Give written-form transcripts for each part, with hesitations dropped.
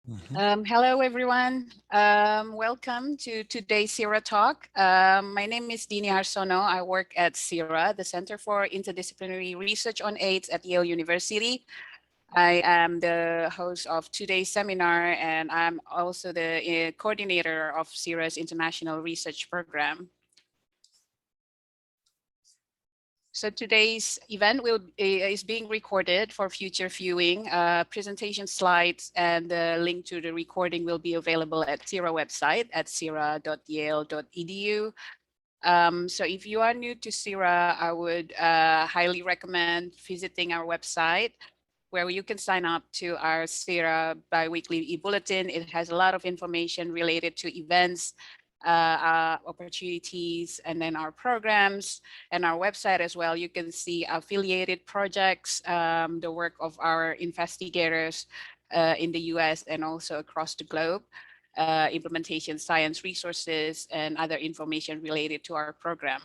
Hello, everyone. Welcome to today's CIRA talk. My name is Dini Harsono. I work at CIRA, the Center for Interdisciplinary Research on AIDS at Yale University. I am the host of today's seminar, and I'm also the coordinator of CIRA's International Research Program. So today's event is being recorded for future viewing. Presentation slides and the link to the recording will be available at CIRA website at cira.yale.edu. So if you are new to CIRA, I would highly recommend visiting our website, where you can sign up to our CIRA bi-weekly e-bulletin. It has a lot of information related to events, opportunities, and then our programs and our website as well. You can see affiliated projects, the work of our investigators in the US and also across the globe, implementation science resources, and other information related to our program.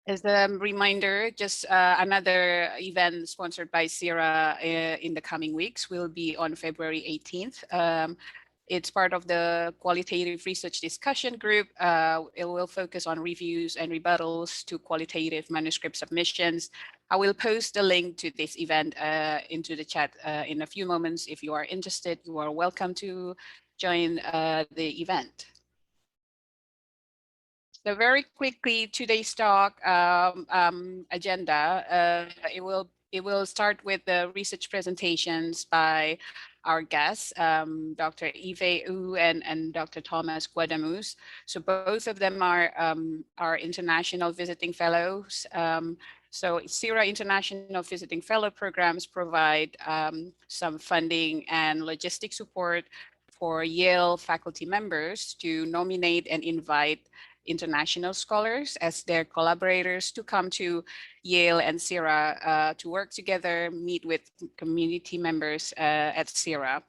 As a reminder, just another event sponsored by CIRA in the coming weeks will be on February 18th. It's part of the qualitative research discussion group. It will focus on reviews and rebuttals to qualitative manuscript submissions. I will post a link to this event into the chat in a few moments. If you are interested, you are welcome to join the event. So very quickly, today's talk agenda, it will start with the research presentations by our guests, Dr. Yifei and Dr. Thomas Guadamuz. So both of them are international visiting fellows. So CIRA International Visiting Fellow programs provide some funding and logistic support for Yale faculty members to nominate and invite international scholars as their collaborators to come to Yale and CIRA to work together, meet with community members at CIRA.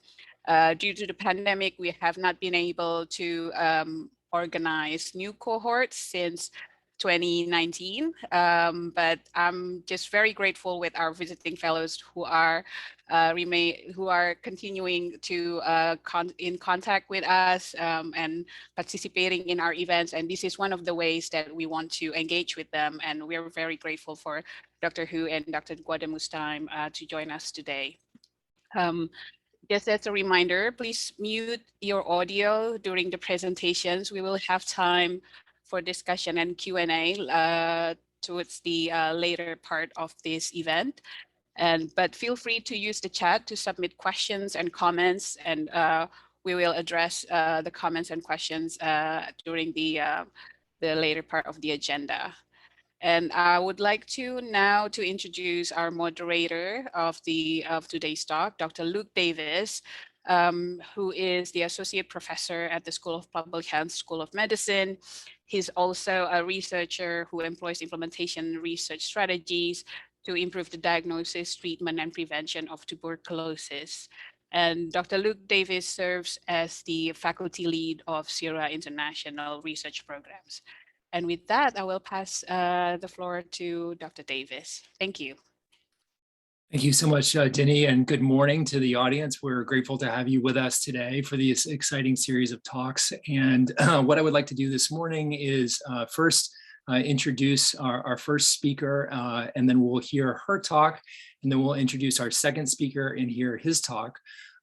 Due to the pandemic, we have not been able to organize new cohorts since 2019, but I'm just very grateful with our visiting fellows who are continuing to in contact with us and participating in our events. And this is one of the ways that we want to engage with them. And we're very grateful for Dr. Hu and Dr. Guadamuz time to join us today. Just as a reminder, please mute your audio during the presentations. We will have time for discussion and Q&A towards the later part of this event. But feel free to use the chat to submit questions and comments, and we will address the comments and questions during the later part of the agenda. And I would like to now to introduce our moderator of today's talk, Dr. Luke Davis, who is the Associate Professor at the School of Public Health, School of Medicine. He's also a researcher who employs implementation research strategies to improve the diagnosis, treatment, and prevention of tuberculosis. And Dr. Luke Davis serves as the faculty lead of CIRA International Research Programs. And with that, I will pass the floor to Dr. Davis. Thank you. Thank you so much, Dini, and good morning to the audience. We're grateful to have you with us today for this exciting series of talks. And what I would like to do this morning is first introduce our first speaker, and then we'll hear her talk, and then we'll introduce our second speaker and hear his talk.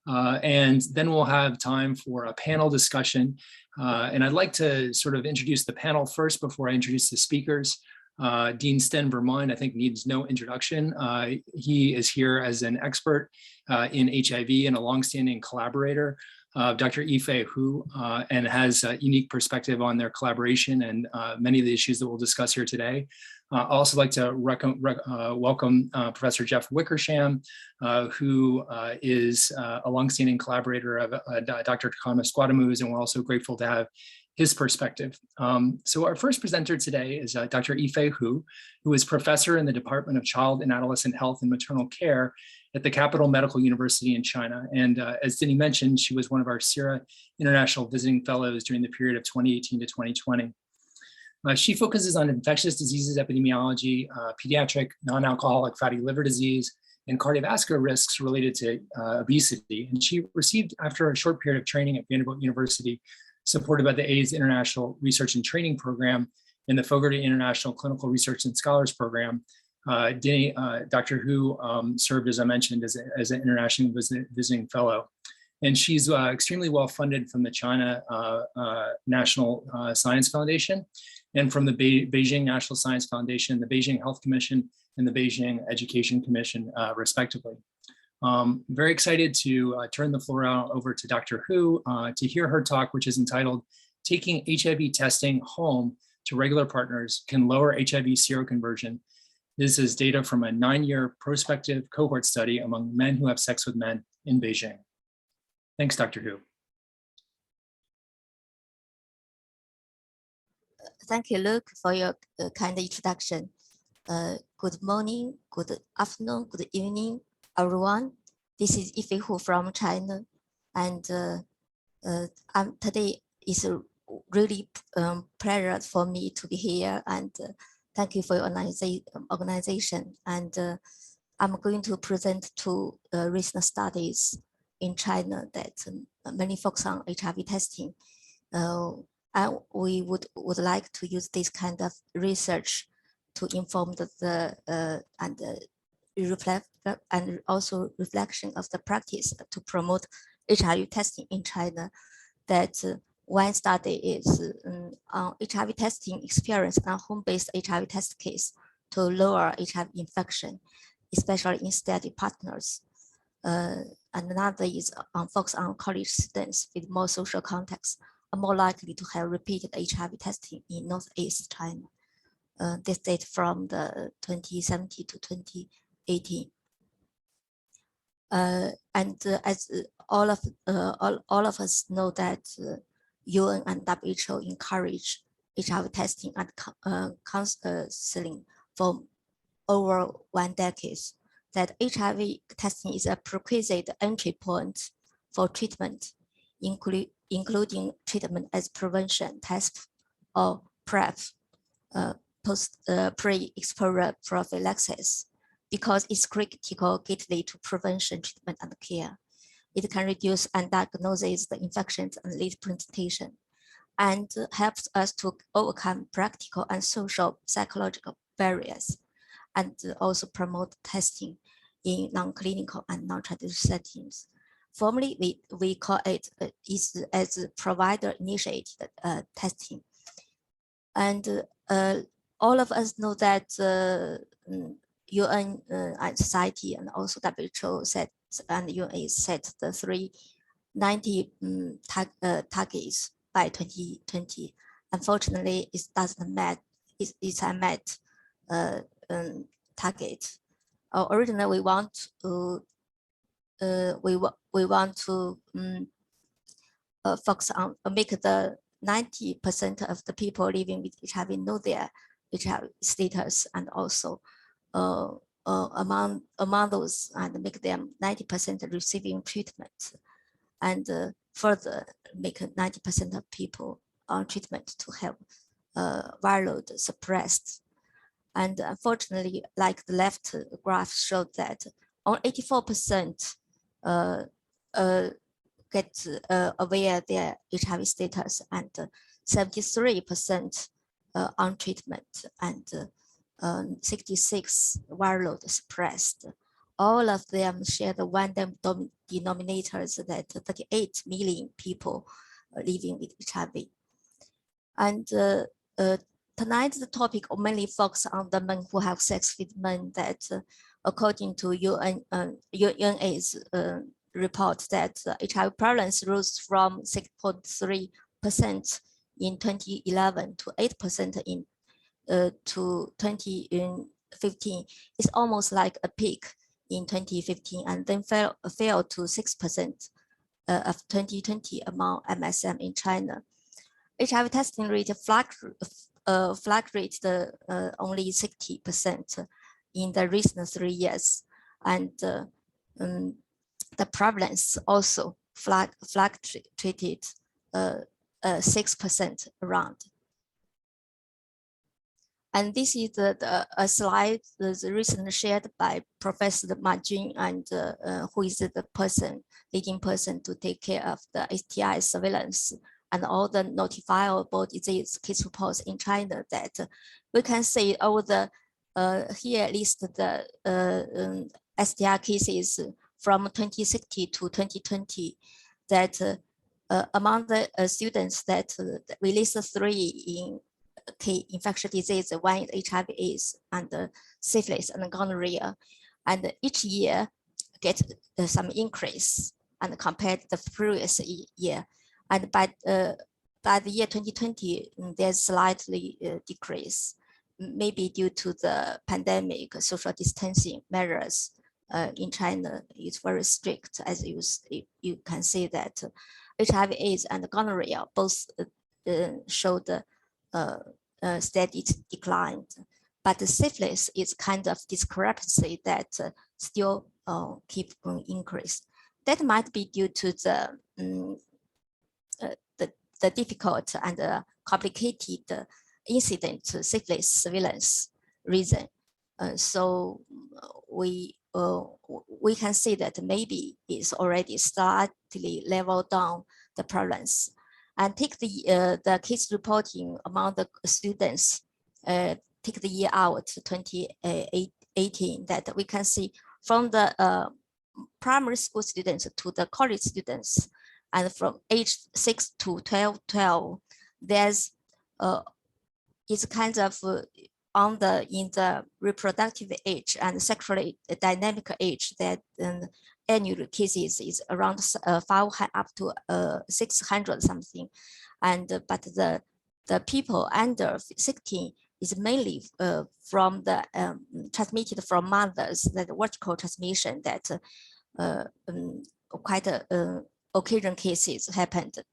And then we'll have time for a panel discussion. And I'd like to sort of introduce the panel first before I introduce the speakers. Dean Sten Vermund, I think, needs no introduction. He is here as an expert in HIV and a longstanding collaborator of Dr. Yifei Hu, and has a unique perspective on their collaboration and many of the issues that we'll discuss here today. I'd also like to welcome Professor Jeff Wickersham, who is a longstanding collaborator of Dr. Thomas Guadamuz, and we're also grateful to have his perspective. So our first presenter today is Dr. Yifei Hu, who is professor in the Department of Child and Adolescent Health and Maternal Care at the Capital Medical University in China. And as Dini mentioned, she was one of our CIRA International Visiting Fellows during the period of 2018 to 2020. She focuses on infectious diseases epidemiology, pediatric non-alcoholic fatty liver disease, and cardiovascular risks related to obesity. And she received, after a short period of training at Vanderbilt University, supported by the AIDS International Research and Training Program and the Fogarty International Clinical Research and Scholars Program, Dr. Hu served, as I mentioned, as an international visiting fellow. And she's extremely well funded from the China National Science Foundation and from the Beijing National Science Foundation, the Beijing Health Commission, and the Beijing Education Commission, respectively. Very excited to turn the floor out over to Dr. Hu to hear her talk, which is entitled, "Taking HIV Testing Home to Regular Partners Can Lower HIV Seroconversion." This is data from a 9-year prospective cohort study among men who have sex with men in Beijing. Thanks, Dr. Hu. Thank you, Luke, for your kind introduction. Good morning, good afternoon, good evening, everyone. This is Yifei Hu from China, and today is a really pleasure for me to be here, and thank you for your organization. And I'm going to present two recent studies in China that mainly focus on HIV testing. And we would like to use this kind of research to inform and reflect and also reflection of the practice to promote HIV testing in China. That one study is on HIV testing experience on home-based HIV test case to lower HIV infection, especially in steady partners. And another is focus on college students with more social context are more likely to have repeated HIV testing in Northeast China. This data from the 2017 to 2018. And as all of us know that UN and WHO encourage HIV testing and counseling for over 1 decade, that HIV testing is a prerequisite entry point for treatment, including treatment as prevention test or PrEP, pre-exposure prophylaxis, because it's critical gateway to prevention, treatment, and care. It can reduce and diagnose the infections and lead presentation, and helps us to overcome practical and social psychological barriers, and also promote testing in non-clinical and non-traditional settings. Formally, we call it as provider-initiated testing. And all of us know that UN and society and also WHO set and UNA set the 390 targets by 2020. Unfortunately, it doesn't met. It's a met target. Originally, we want to focus on make the 90% of the people living with HIV know their HIV status, and also among those, and make them 90% receiving treatment, and further make 90% of people on treatment to have viral load suppressed. And unfortunately, like the left graph showed that only 84% get aware their HIV status, and 73% on treatment, and 66 viral load suppressed. All of them share the one denominators that 38 million people living with HIV. And tonight's topic mainly focuses on the men who have sex with men, that according to UNA's report, that HIV prevalence rose from 6.3% in 2011 to 8% in to 2015. It's almost like a peak in 2015, and then fell to 6% of 2020 among MSM in China. HIV testing rate fluctuated only 60% in the recent 3 years, and the prevalence also fluctuated 6% around. And this is a slide that's recently shared by Professor Ma Jun, and who is the leading person to take care of the STI surveillance and all the notifiable disease case reports in China, that we can see over the here list the STI cases from 2060 to 2020, that among the students that released 3 in infectious disease, 1 is HIV/AIDS, and syphilis and gonorrhea, and each year get some increase and compared to the previous year, and by the year 2020 there's slightly decrease, maybe due to the pandemic. Social distancing measures in China is very strict, as you can see that HIV/AIDS and gonorrhea both showed steady decline, but the syphilis is kind of discrepancy that still keep increase. That might be due to the difficult and complicated incident syphilis surveillance reason. So we can see that maybe it's already slightly leveled down the prevalence. And take the case reporting among the students, take the year out 2018, that we can see from the primary school students to the college students, and from age 6 to 12, there's it's kind of in the reproductive age and sexually dynamic age, that annual cases is around 500 up to 600 something, and but the people under 16 is mainly from the transmitted from mothers, that vertical transmission, that quite occasion cases happened.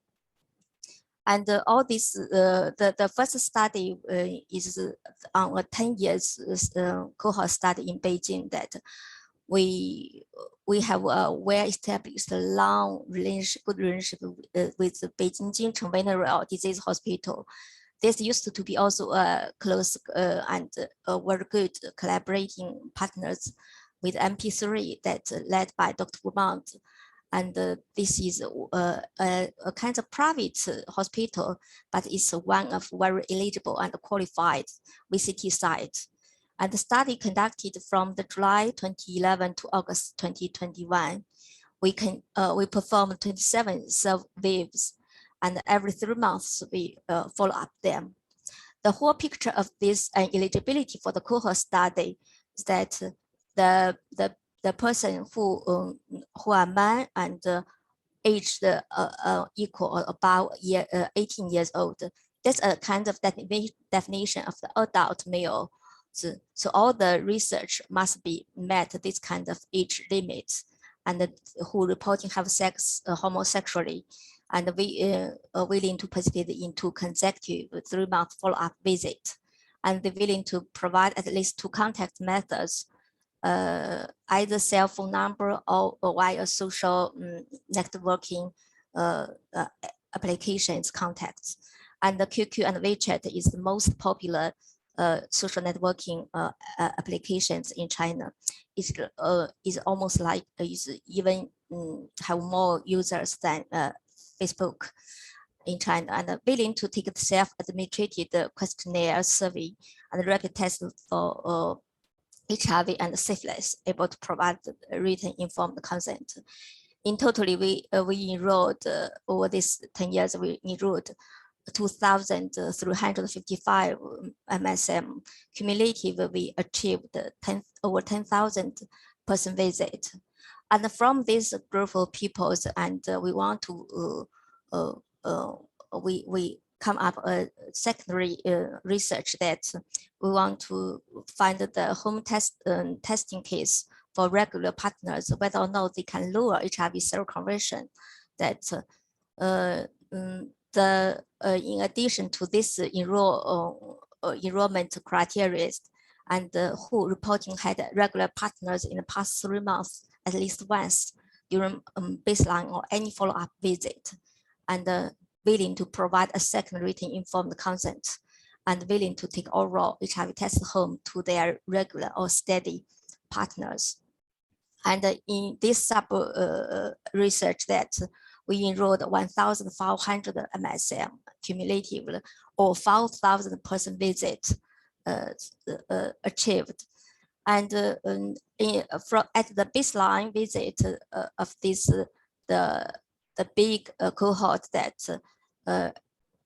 And all this, the first study is on a 10 years cohort study in Beijing, that we have a well-established long relationship, good relationship with the Beijing Jingcheng Venereal Disease Hospital. This used to be also a close and very good collaborating partners with MP3, that led by Dr. Vermund. And this is a kind of private hospital, but it's one of very eligible and qualified VCT sites. And the study conducted from the July 2011 to August 2021. We performed 27 surveys, and every 3 months we follow up them. The whole picture of this eligibility for the cohort study is that the person who are man and aged equal or about 18 years old, that's a kind of definition of the adult male. So all the research must be met this kind of age limits, and who reporting have sex homosexually, and we are willing to participate into consecutive 3-month follow-up visit, and they're willing to provide at least 2 contact methods, either cell phone number or via social networking applications contacts. And the QQ and WeChat is the most popular social networking applications in China. Is almost like is even have more users than Facebook in China, and willing to take the self-administrated questionnaire survey and rapid test for HIV and syphilis, able to provide written informed consent. In totally, we enrolled over these 10 years, we enrolled 2,355 MSM. Cumulative, we achieved over 10,000 person visit. And from this group of people, and we want to, we come up a secondary research that we want to find the home testing case for regular partners, whether or not they can lower HIV seroconversion. That in addition to this enrollment criteria, and who reporting had regular partners in the past 3 months at least once during baseline or any follow-up visit, and willing to provide a second written informed consent. and willing to take oral HIV test home to their regular or steady partners. And in this sub research that we enrolled 1,500 MSM cumulatively, or 4,000 person visits achieved. And at the baseline visit of this, the big cohort that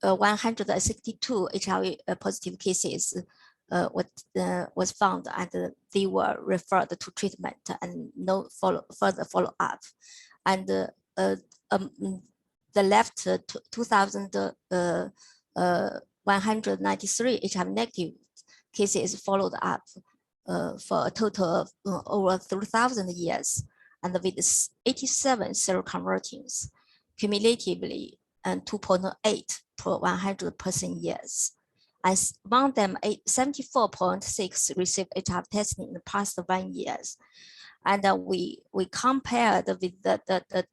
162 HIV positive cases was found, and they were referred to treatment and no further follow-up. And the left 2,193 HIV negative cases followed up for a total of over 3,000 years, and with 87 seroconvertings, cumulatively and 2.8 per 100 person years. And among them, 74.6 received HIV testing in the past 1 year. And we compared with the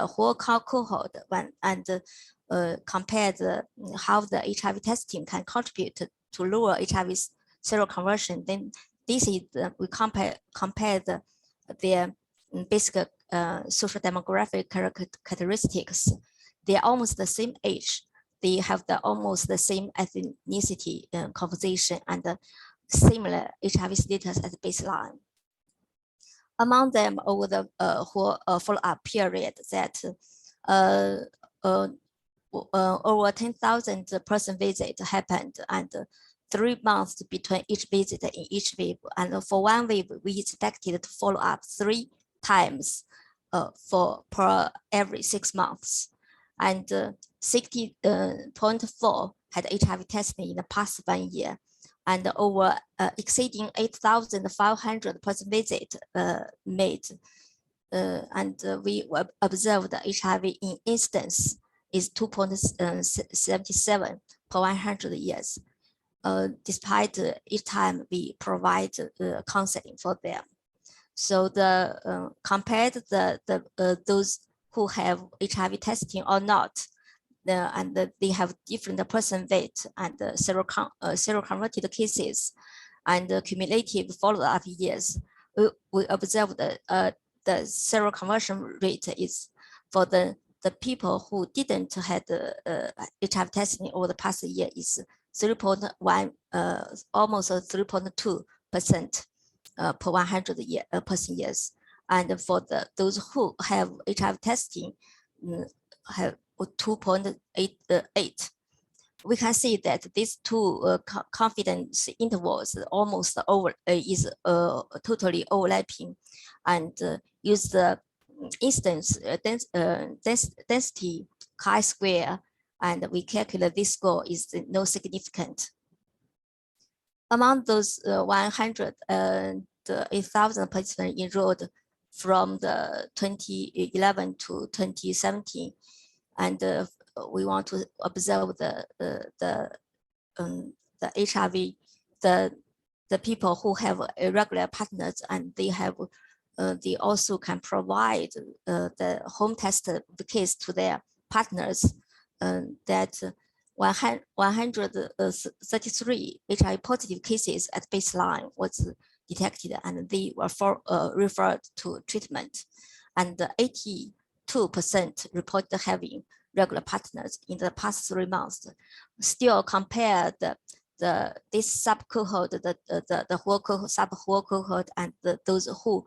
whole cohort and compared how the HIV testing can contribute to lower HIV seroconversion. Then this is we compare their basic social demographic characteristics. They are almost the same age. They have almost the same ethnicity composition and similar HIV status as baseline. Among them, over the whole follow-up period, that over 10,000 person visits happened, and 3 months between each visit in each wave. And for one wave, we expected to follow up 3 times per every 6 months. And 60.4 had HIV testing in the past 1 year, and over exceeding 8,500 person visits made. And we observed the HIV in instance is 2.77 per 100 years. Despite each time we provide counseling for them. So the compared those who have HIV testing or not, and they have different person weight and seroconverted cases and cumulative follow-up years, we observed the seroconversion rate is for the people who didn't have HIV testing over the past year is 3.1, almost 3.2% per 100 person years. And for those who have HIV testing, have 2.88. We can see that these two confidence intervals almost totally overlapping, and use the instance density chi-square, and we calculate this score is no significant. Among those 108,000 participants enrolled from the 2011 to 2017, and we want to observe the HIV, the people who have irregular partners, and they have they also can provide the home test case to their partners. That 133 HIV positive cases at baseline was detected, and they were referred to treatment, and 82% reported having regular partners in the past 3 months. Still, compare this sub cohort, the whole cohort, sub-whole cohort, and those who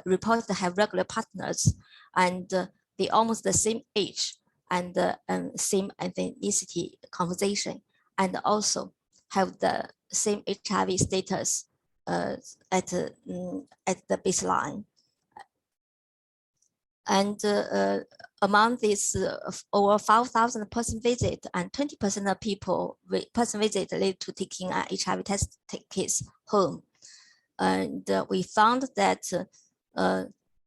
report to have regular partners, and they almost the same age and same ethnicity composition, and also have the same HIV status at the baseline. And among these over 5,000 person visit, and 20% of people person visit lead to taking an HIV test case home. And we found that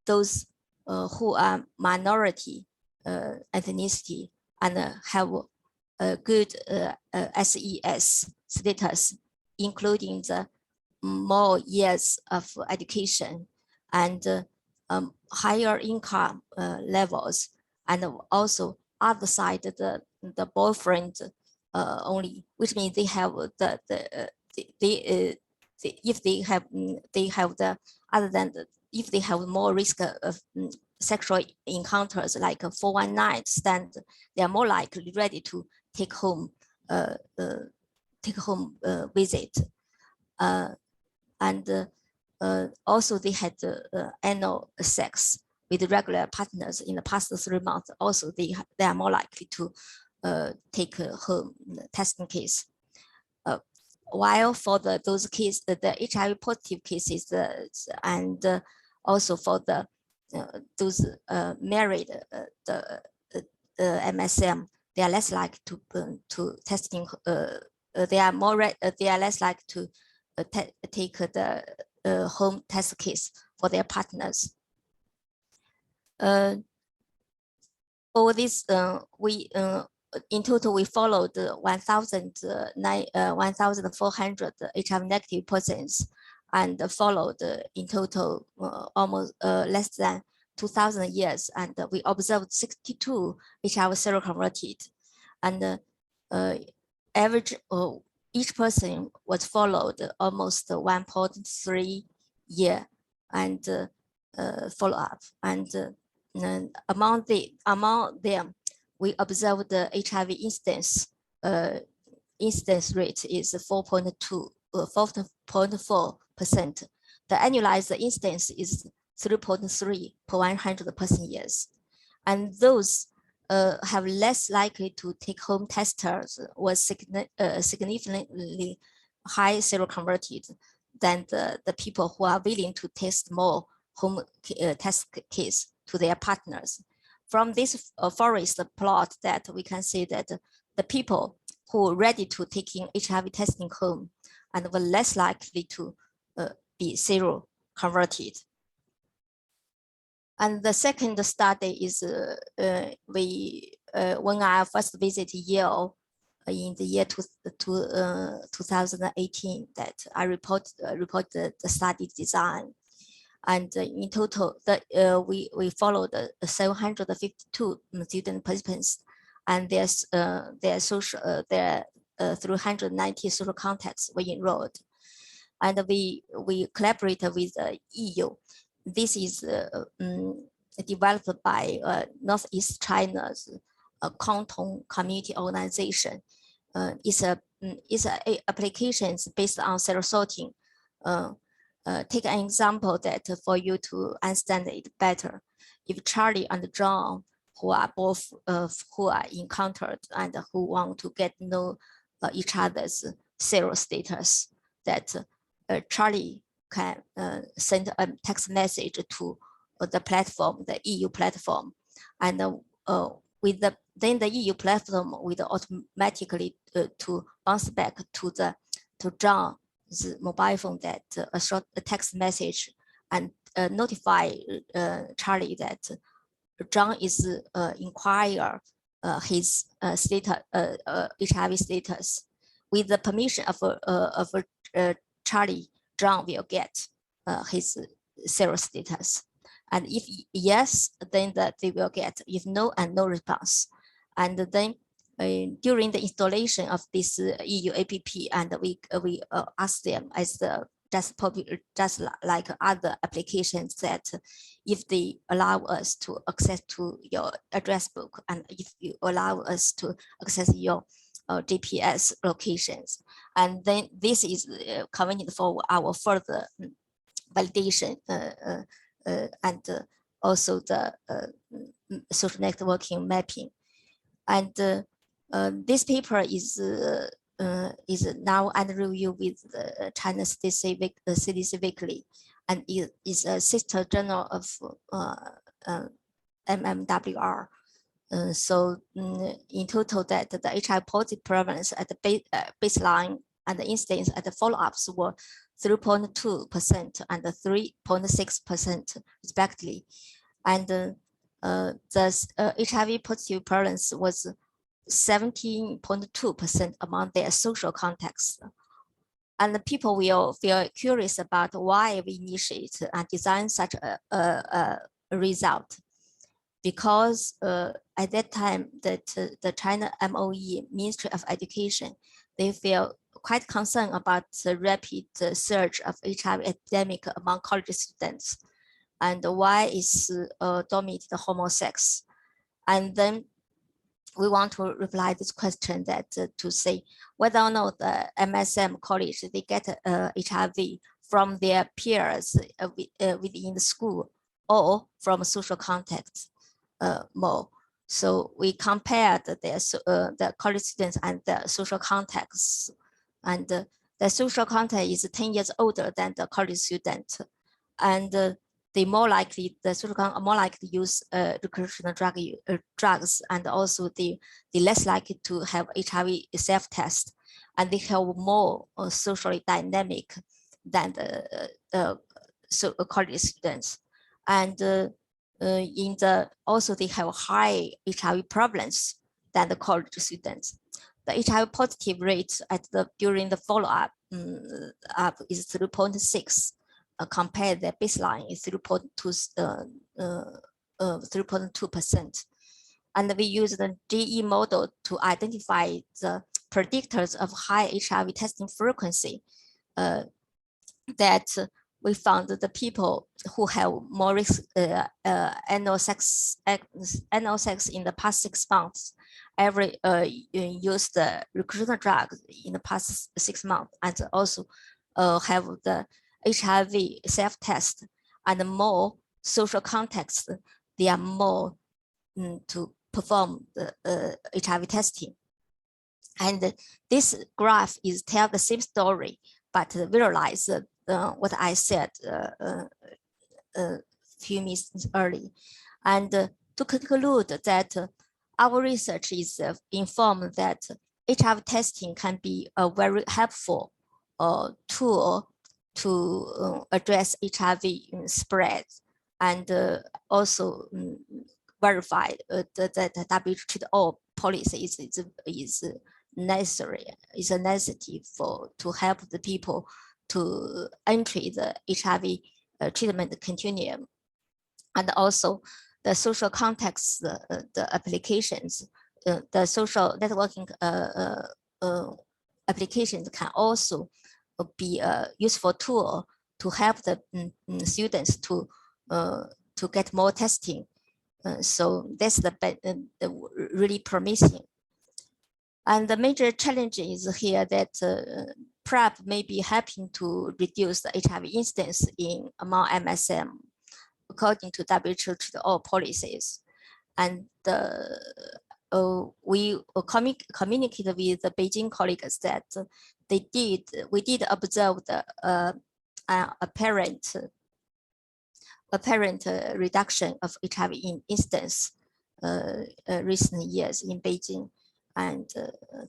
those who are minority ethnicity and have a good SES status, including the more years of education and higher income levels, and also other side the boyfriend only, which means they have if they have the other than if they have more risk of sexual encounters like 419 stand, they are more likely ready to take home visit, and also they had anal sex with regular partners in the past 3 months. Also, they are more likely to take home testing case. While for those cases, the HIV positive cases, and also for the those married MSM, they are less likely to testing. They are less likely to take the home test case for their partners. For this, in total, we followed 1,400 HIV negative persons, and followed in total almost less than 2,000 years, and we observed 62 HIV seroconverted, and average each person was followed almost 1.3 year and follow up, and among them, we observed the HIV incidence rate is 4.4%. The annualized incidence is 3.3 per 100 person years, and those have less likely to take home testers was significantly high seroconverted than the people who are willing to test more home test case to their partners. From this forest plot, that we can see that the people who are ready to taking HIV testing home and were less likely to be seroconverted. And the second study is when I first visited Yale in the year 2018, that I report the study design. And in total, we followed 752 student participants, and their 390 social contacts were enrolled. And we collaborated with the EU. This is developed by Northeast China's Kongtong Community Organization. It's applications based on cell sorting. Take an example that for you to understand it better. If Charlie and John, who are both who are encountered and who want to get to know each other's cell status, that Charlie can send a text message to the platform, the EU platform, and then the EU platform will automatically to bounce back to John's mobile phone that a short text message and notify Charlie that John is inquire his status, HIV status. With the permission of Charlie, John will get his zero status. And if yes, then they will get. If no, and no response. And then during the installation of this EU app, and we ask them as just like other applications, that if they allow us to access to your address book, and if you allow us to access your GPS locations, and then this is convenient for our further validation and also the social networking mapping. And this paper is now under review with the China CDC Weekly, and it is a sister journal of MMWR. So in total, that the HIV positive prevalence at the baseline and the incidence at the follow-ups were 3.2% and 3.6% respectively. And the HIV positive prevalence was 17.2% among their social contacts. And the people will feel curious about why we initiate and design such a result. because at that time that the China MOE, Ministry of Education, they feel quite concerned about the rapid surge of HIV epidemic among college students, and why is dominated homosex. And then we want to reply this question that to say whether or not the MSM college, they get HIV from their peers within the school or from social contacts more. So we compared the college students and the social contacts, and the social contact is 10 years older than the college student, and the social contact are more likely to use recreational drugs, and also the less likely to have HIV self-test, and they have more socially dynamic than the college students, and also they have high HIV prevalence than the college students. The HIV positive rate during the follow-up is 3.6. Compared the baseline is 3.2%. And we use the GE model to identify the predictors of high HIV testing frequency. That we found the people who have more risk anal sex in the past 6 months, used the recreational drug in the past 6 months, and also have the HIV self-test and more social contacts, they are more to perform the HIV testing. And this graph is tell the same story, but visualize what I said a few minutes early. And to conclude that our research is informed that HIV testing can be a very helpful tool to address HIV spread, and also verify that WHO policy is necessary, is a necessity to help the people to enter the HIV treatment continuum, and also the social context, the applications, the social networking applications can also be a useful tool to help the students to get more testing. So that's the really promising. And the major challenge is here that PrEP may be helping to reduce the HIV incidence among MSM, according to WHO policies. And we communicated with the Beijing colleagues that we did observe the apparent reduction of HIV incidence recent years in Beijing. And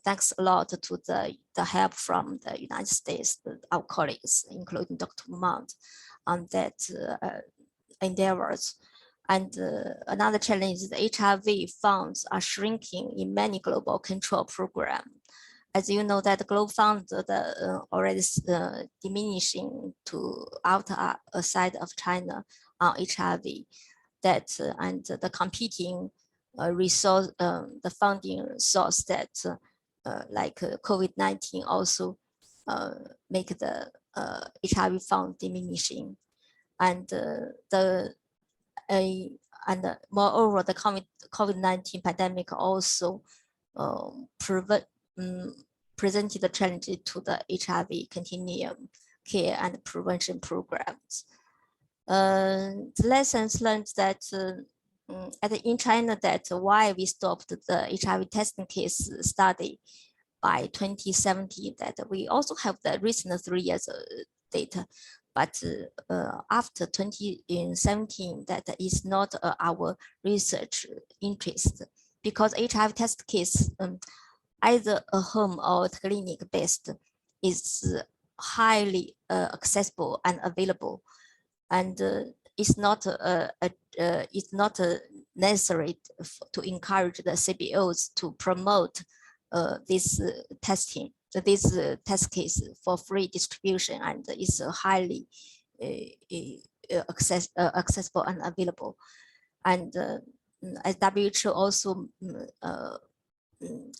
thanks a lot to the help from the United States, our colleagues, including Dr. Vermund, on that endeavors. And another challenge is the HIV funds are shrinking in many global control programs. As you know, that the global funds already diminishing to outside of China on HIV. That and the competing resource, the funding source that like COVID-19 also make the HIV fund diminishing, and and moreover, the COVID-19 pandemic also presented the challenge to the HIV continuum care and prevention programs. The lessons learned that in China, that why we stopped the HIV testing case study by 2017, that we also have the recent 3 years data, but after 2017, that is not our research interest, because HIV test case, either a home or clinic based, is highly accessible and available, and it's not necessary to encourage the CBOs to promote this testing, this test case for free distribution, and is highly accessible and available. And as WHO also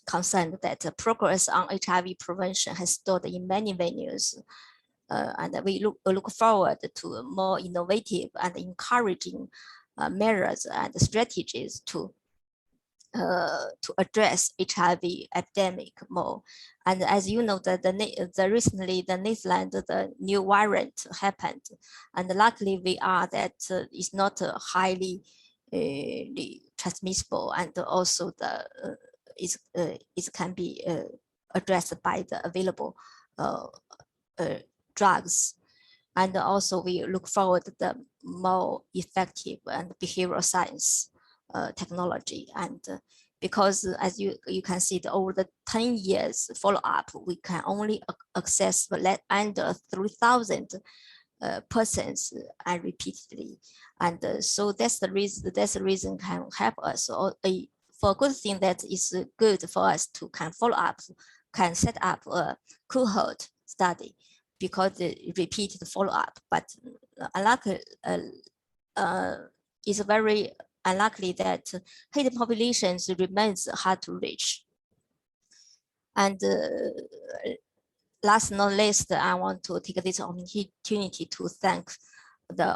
concerned that the progress on HIV prevention has stalled in many venues. And we look forward to more innovative and encouraging measures and strategies to address HIV epidemic more. And as you know, recently the Netherlands, the new variant happened, and luckily we are that it's not highly transmissible, and also it can be addressed by the available drugs. And also we look forward to the more effective and behavioral science technology. And because as you can see, over the 10 years follow-up, we can only access under 3,000 persons and repeatedly. And so that's the reason can help us. So, for a good thing that is good for us to can follow up, can set up a cohort study, because the repeated follow-up, but unluckily, it's very unlikely that hidden populations remains hard to reach. And last but not least, I want to take this opportunity to thank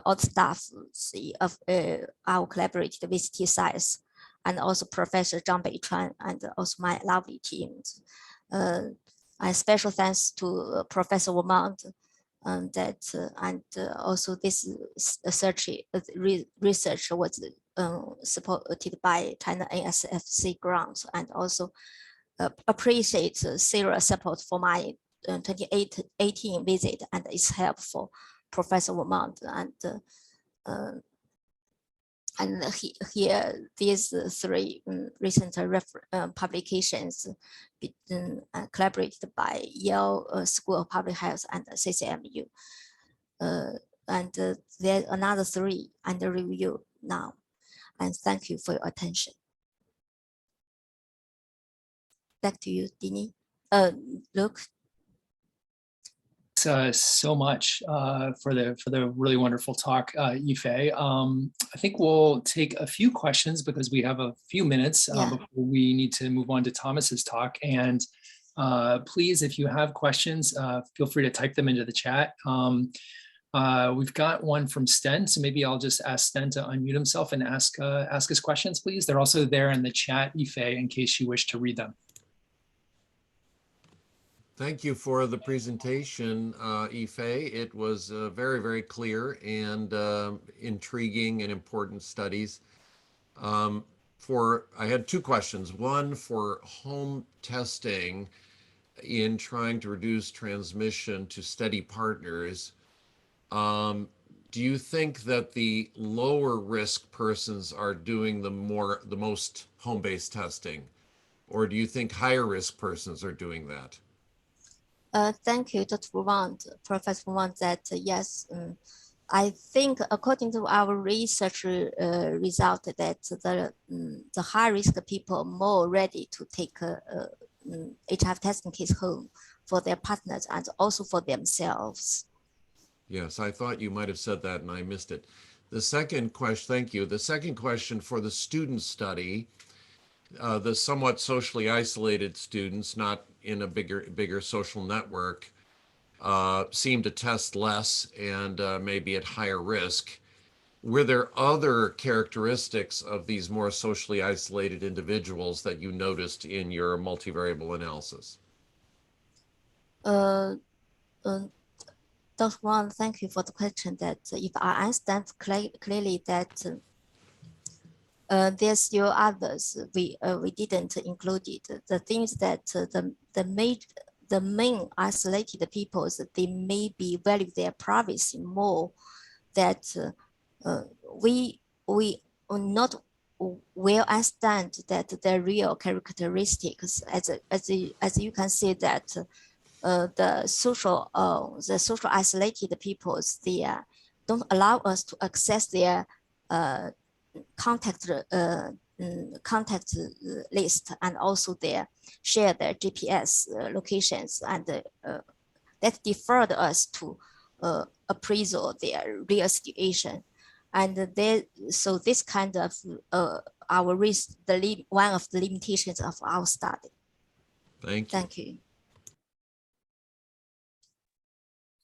all staff of our collaborative VCT sites, and also Professor Zhang Beichuan, and also my lovely teams. And special thanks to Professor Vermund, and also this research was supported by China NSFC grants, and also appreciate CIRA support for my 2018 visit and its help for Professor Vermund. And here, these three recent publications collaborated by Yale School of Public Health and CCMU. And there are another three under review now. And thank you for your attention. Back to you, Dini. Luke. So much for the really wonderful talk, Yifei. I think we'll take a few questions because we have a few minutes before we need to move on to Thomas's talk. And please, if you have questions, feel free to type them into the chat. We've got one from Sten, so maybe I'll just ask Sten to unmute himself and ask his questions, please. They're also there in the chat, Yifei, in case you wish to read them. Thank you for the presentation, Yifei. It was very, very clear and intriguing and important studies. I had two questions. One for home testing in trying to reduce transmission to steady partners. Do you think that the lower risk persons are doing the most home-based testing, or do you think higher risk persons are doing that? Thank you, Dr. Vermund, Professor Vermund, that yes, I think according to our research result that the high risk people are more ready to take HIV testing kits home for their partners and also for themselves. Yes, I thought you might have said that and I missed it. The second question, thank you. The second question for the student study, the somewhat socially isolated students, not in a bigger social network, seem to test less and maybe at higher risk. Were there other characteristics of these more socially isolated individuals that you noticed in your multivariable analysis? Dr. Wang, thank you for the question. That if I understand clearly that there's still others we didn't include it. The things that the main isolated peoples, they may be value their privacy more. That we not well understand that the real characteristics, as you can see that the social isolated peoples, they don't allow us to access their contact list, and also share their GPS locations, and that deferred us to appraisal their real situation. And so this kind of our risk, one of the limitations of our study. Thank you. Thank you.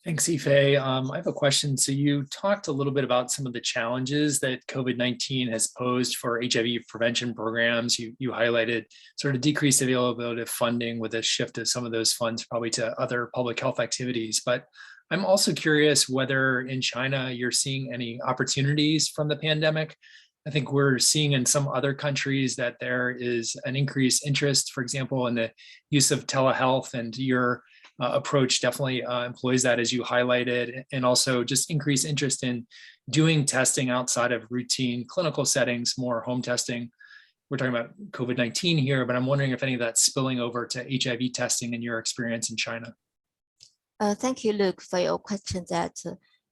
Thanks, Yifei. I have a question. So you talked a little bit about some of the challenges that COVID-19 has posed for HIV prevention programs. You highlighted sort of decreased availability of funding with a shift of some of those funds probably to other public health activities. But I'm also curious whether in China you're seeing any opportunities from the pandemic. I think we're seeing in some other countries that there is an increased interest, for example, in the use of telehealth, and your approach definitely employs that, as you highlighted, and also just increased interest in doing testing outside of routine clinical settings, more home testing. We're talking about COVID-19 here, but I'm wondering if any of that's spilling over to HIV testing in your experience in China. Thank you, Luke, for your question. That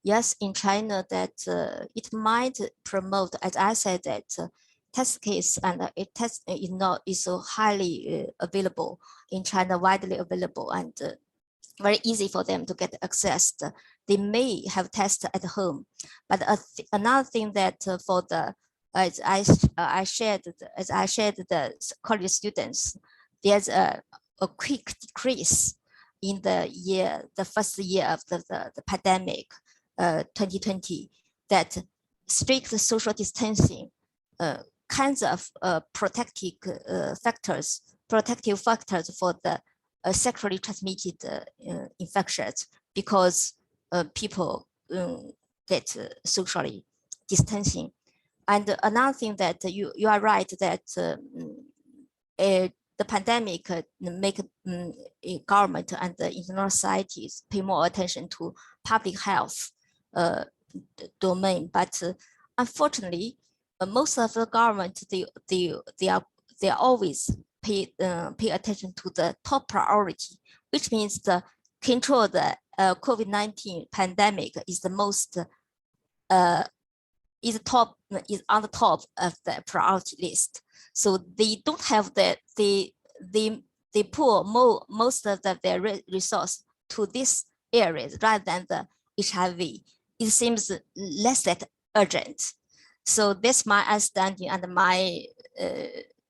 yes, in China, that it might promote, as I said, that test kits and it test is so highly available in China, widely available, and very easy for them to get access. They may have tests at home, but another thing that for the as I shared the college students, there's a quick decrease in the first year of the pandemic, 2020, that strict social distancing, kinds of protective factors for the sexually transmitted infections, because people get socially distancing. And another thing that you are right that the pandemic make government and the international societies pay more attention to public health domain, but unfortunately, most of the government they are always pay attention to the top priority, which means the control the COVID-19 pandemic is the most is on the top of the priority list. So they don't have that, they pour most of their resource to this areas rather than the HIV. It seems less that urgent. So that's my understanding, and my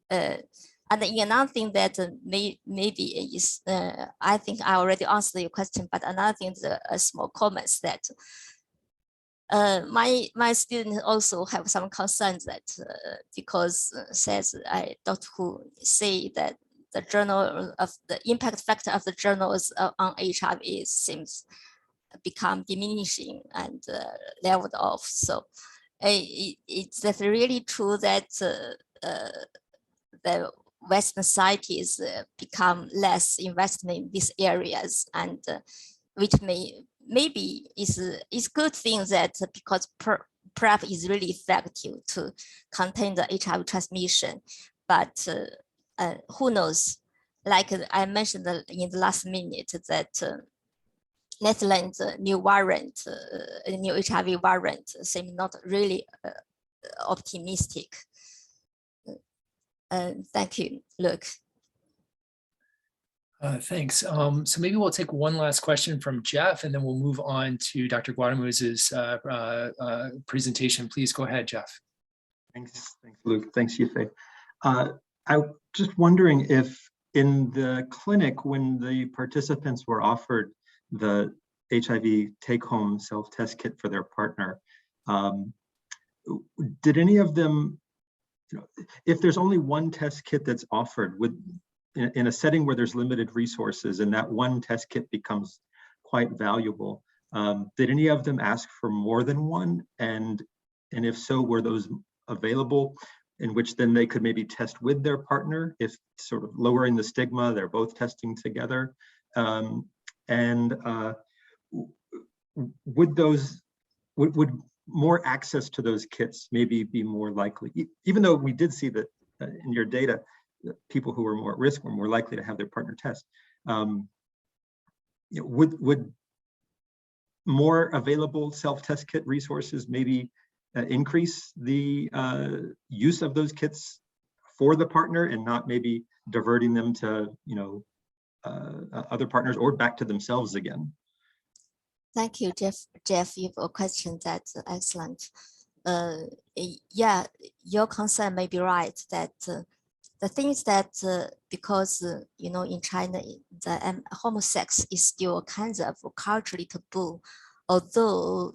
and another thing that maybe is, I think I already answered your question, but another thing is a small comments that my students also have some concerns that because says Dr. Hu say that the journal of the impact factor of the journals on HIV seems become diminishing and leveled off. So it's really true that the Western societies become less investment in these areas, and which maybe is good thing that because PrEP is really effective to contain the HIV transmission, but who knows? Like I mentioned in the last minute that Netherlands new variant, new HIV variant seems not really optimistic. Thank you, Luke. Thanks. So maybe we'll take one last question from Jeff, and then we'll move on to Dr. Guadamuz's presentation. Please go ahead, Jeff. Thanks, Luke. Thanks, Yifei. I'm just wondering if in the clinic, when the participants were offered the HIV take-home self-test kit for their partner, did any of them, if there's only one test kit that's offered, in a setting where there's limited resources and that one test kit becomes quite valuable, did any of them ask for more than one? And if so, were those available, in which then they could maybe test with their partner, if sort of lowering the stigma, they're both testing together? Would more access to those kits maybe be more likely, even though we did see that in your data, people who were more at risk were more likely to have their partner test. Would more available self-test kit resources maybe increase the use of those kits for the partner and not maybe diverting them to other partners or back to themselves again? Thank you, Jeff. Jeff, you have a question that's excellent. yeah, your concern may be right that the thing is that because you know, in China, the homosex is still kind of culturally taboo, although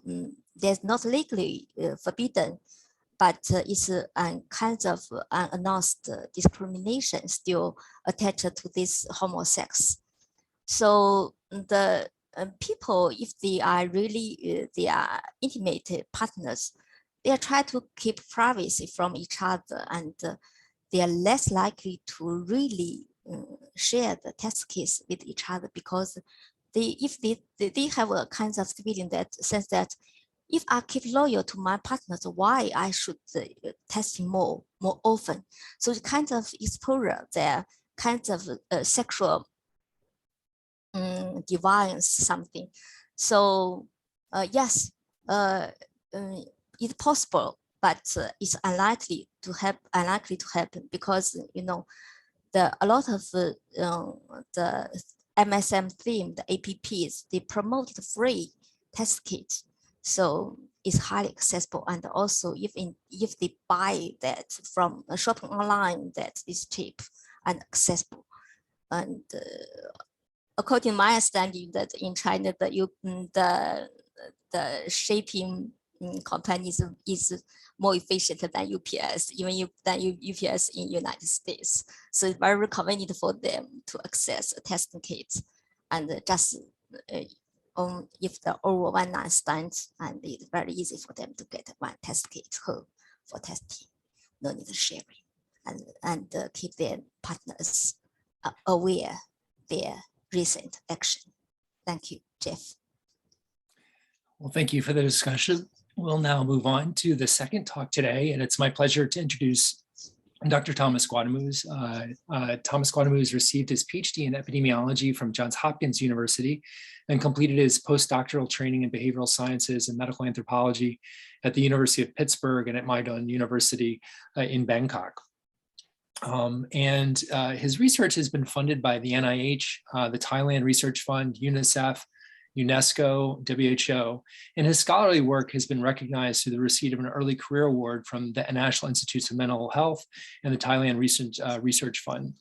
there's not legally forbidden, but it's a kind of unannounced discrimination still attached to this homosex. So the people, if they are really they are intimate partners, they are trying to keep privacy from each other, and they are less likely to really share the test case with each other, because if they have a kind of feeling that sense that if I keep loyal to my partners, why I should test more often? So it kind of explore their kind of sexual deviance something. So yes, it's possible, but it's unlikely to happen because you know a lot of the MSM themed apps, they promote the free test kits, so it's highly accessible. And also if they buy that from shopping online, that is cheap and accessible. And according to my understanding, that in China, the shipping companies is more efficient than UPS, even than UPS in United States. So it's very convenient for them to access a testing kit, and just if the over one night stands, and it's very easy for them to get one test kit home for testing, no need sharing, and keep their partners aware their recent action. Thank you, Jeff. Well, thank you for the discussion. We'll now move on to the second talk today, and it's my pleasure to introduce Dr. Thomas Guadamuz. Thomas Guadamuz received his PhD in epidemiology from Johns Hopkins University and completed his postdoctoral training in behavioral sciences and medical anthropology at the University of Pittsburgh and at Mahidol University in Bangkok. His research has been funded by the NIH, the Thailand Research Fund, UNICEF, UNESCO, WHO, and his scholarly work has been recognized through the receipt of an early career award from the National Institutes of Mental Health and the Thailand Research Fund.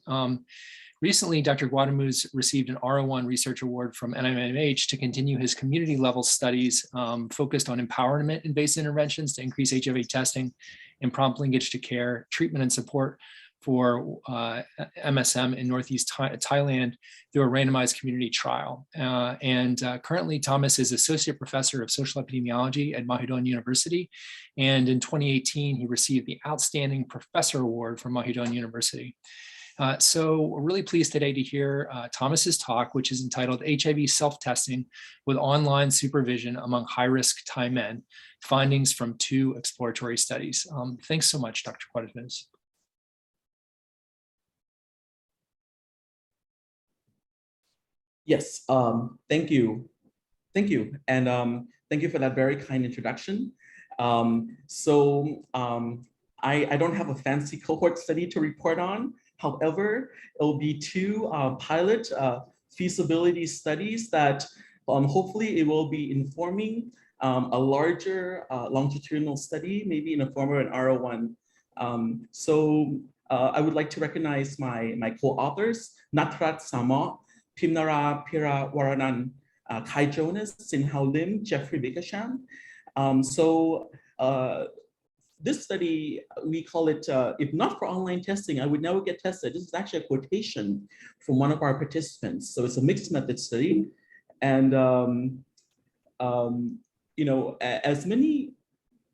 Recently, Dr. Guadamuz received an R01 Research Award from NIMH to continue his community level studies focused on empowerment in based interventions to increase HIV testing and prompt linkage to care, treatment and support for MSM in Northeast Thailand through a randomized community trial. Currently, Thomas is Associate Professor of Social Epidemiology at Mahidol University. And in 2018, he received the Outstanding Professor Award from Mahidol University. So we're really pleased today to hear Thomas's talk, which is entitled HIV Self-Testing with Online Supervision Among High-Risk Thai Men, Findings from 2 Exploratory Studies. Thanks so much, Dr. Guadamuz. Yes, thank you. Thank you. And thank you for that very kind introduction. I don't have a fancy cohort study to report on. However, it will be 2 pilot feasibility studies that hopefully it will be informing a larger longitudinal study, maybe in the form of an R01. I would like to recognize my co-authors, Natrat Sama, Pimnara Pira Waranan, Kai Jonas, Sin Hao Lim, Jeffrey Wickersham. This study, we call it, if not for online testing, I would never get tested. This is actually a quotation from one of our participants. So it's a mixed method study. And, you know, as many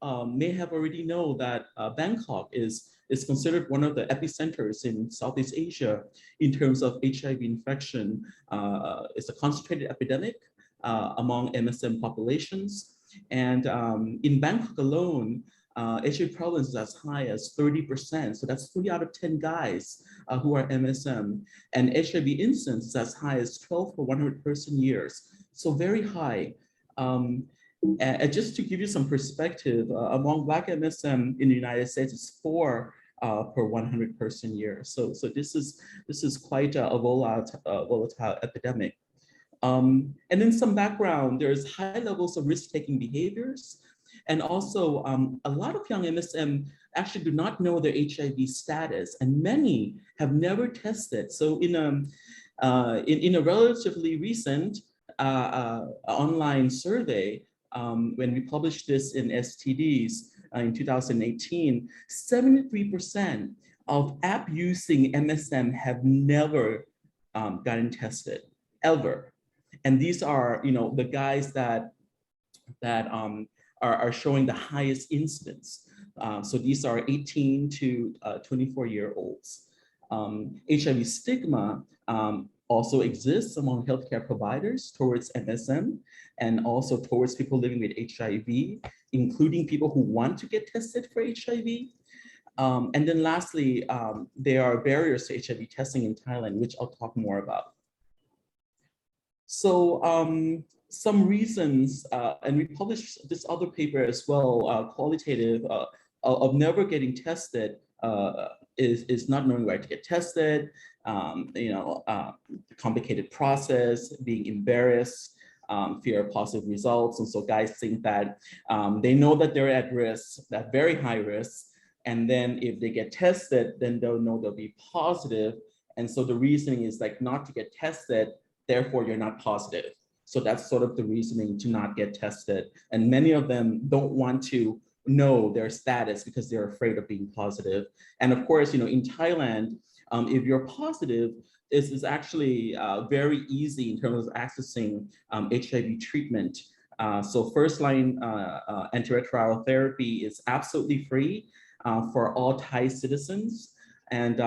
may have already know that Bangkok is considered one of the epicenters in Southeast Asia in terms of HIV infection. It's a concentrated epidemic among MSM populations. And in Bangkok alone, HIV prevalence is as high as 30%. So that's 3 out of 10 guys who are MSM. And HIV incidence is as high as 12 per 100 person years. So very high. And just to give you some perspective, among Black MSM in the United States, it's 4 per 100 person year. So this is quite a volatile epidemic. And then some background, there's high levels of risk-taking behaviors. And also, a lot of young MSM actually do not know their HIV status, and many have never tested. So in a relatively recent online survey, when we published this in STDs in 2018, 73% of app-using MSM have never gotten tested, ever. And these are, the guys that are showing the highest incidence. So these are 18 to 24-year-olds. HIV stigma also exists among healthcare providers towards MSM and also towards people living with HIV, including people who want to get tested for HIV. And then lastly, there are barriers to HIV testing in Thailand, which I'll talk more about. So some reasons, and we published this other paper as well, qualitative, of never getting tested is not knowing where to get tested, the complicated process, being embarrassed, fear of positive results. And so guys think that they know that they're at risk, that very high risk. And then if they get tested, then they'll know they'll be positive. And so the reasoning is like not to get tested, therefore you're not positive. So that's sort of the reasoning to not get tested. And many of them don't want to know their status because they're afraid of being positive. And of course, in Thailand, if you're positive, this is actually very easy in terms of accessing HIV treatment. So first-line antiretroviral therapy is absolutely free for all Thai citizens. And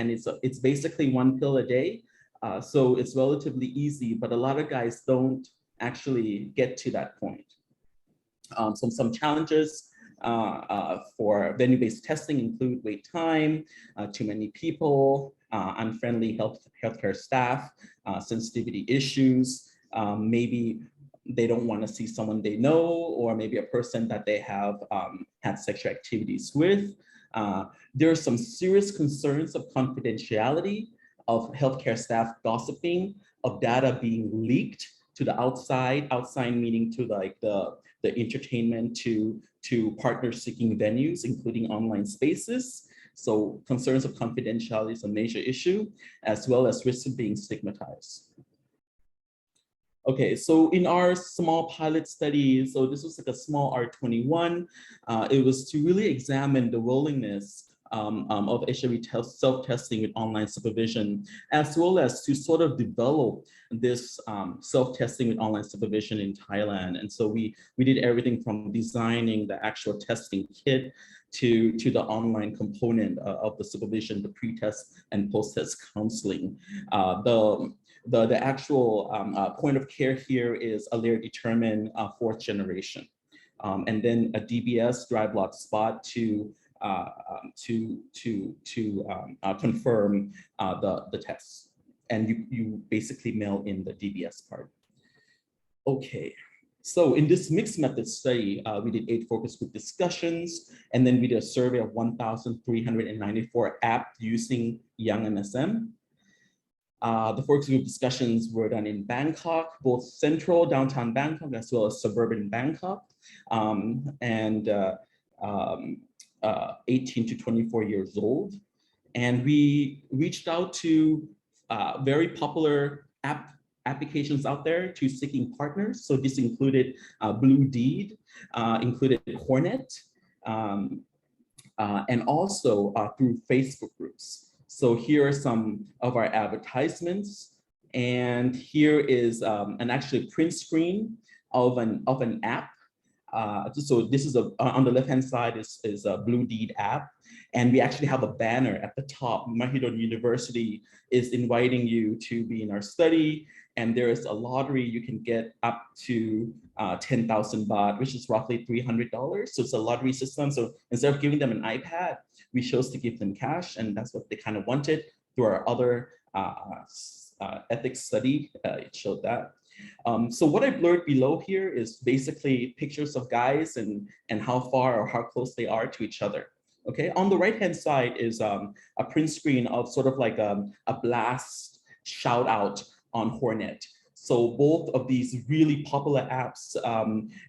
it's basically 1 pill a day. So it's relatively easy, but a lot of guys don't actually get to that point. Some challenges for venue-based testing include wait time, too many people, unfriendly healthcare staff, sensitivity issues, maybe they don't want to see someone they know, or maybe a person that they have had sexual activities with. There are some serious concerns of confidentiality, of healthcare staff gossiping, of data being leaked to the outside meaning to like the entertainment, to partner-seeking venues, including online spaces. So concerns of confidentiality is a major issue, as well as risk of being stigmatized. Okay, so in our small pilot study, so this was like a small R21, it was to really examine the willingness of HIV self-testing with online supervision, as well as to sort of develop this self-testing with online supervision in Thailand. And so we did everything from designing the actual testing kit to the online component of the supervision, the pre-test and post-test counseling. The actual point of care here is a layer determined 4th generation. And then a DBS, dry blood spot, to confirm the tests. And you basically mail in the DBS part. Okay, so in this mixed method study, we did 8 focus group discussions, and then we did a survey of 1,394 apps using young MSM. The focus group discussions were done in Bangkok, both central downtown Bangkok as well as suburban Bangkok, 18 to 24 years old. And we reached out to very popular applications out there to seeking partners. So this included Blue Deed, included Hornet, and also through Facebook groups. So here are some of our advertisements. And here is an actually print screen of an app. So this is on the left-hand side is a Blue Deed app. And we actually have a banner at the top. Mahidol University is inviting you to be in our study. And there is a lottery you can get up to 10,000 baht, which is roughly $300. So it's a lottery system. So instead of giving them an iPad, we chose to give them cash. And that's what they kind of wanted. Through our other ethics study, it showed that. So what I blurred below here is basically pictures of guys and how far or how close they are to each other. Okay, on the right-hand side is a print screen of sort of like a blast shout out on Hornet. So both of these really popular apps,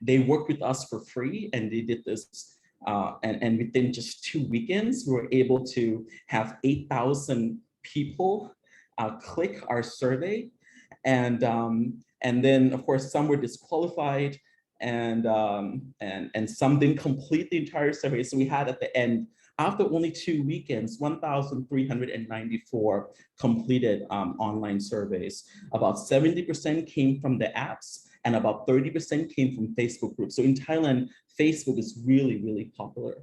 they worked with us for free, and they did this. And within just 2 weekends, we were able to have 8,000 people click our survey. And then, of course, some were disqualified, and some didn't complete the entire survey. So we had at the end, after only 2 weekends, 1,394 completed online surveys. About 70% came from the apps, and about 30% came from Facebook groups. So in Thailand, Facebook is really, really popular.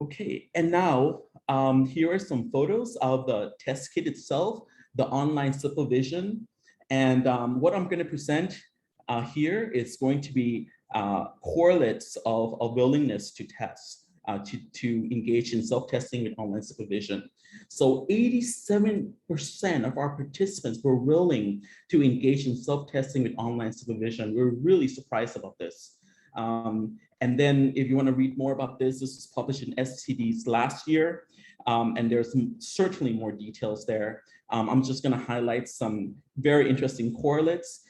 Okay, and now here are some photos of the test kit itself, the online supervision. And what I'm going to present here is going to be correlates of a willingness to test, to engage in self-testing with online supervision. So 87% of our participants were willing to engage in self-testing with online supervision. We're really surprised about this. And then if you want to read more about this, this was published in STDs last year, and there's certainly more details there. I'm just going to highlight some very interesting correlates.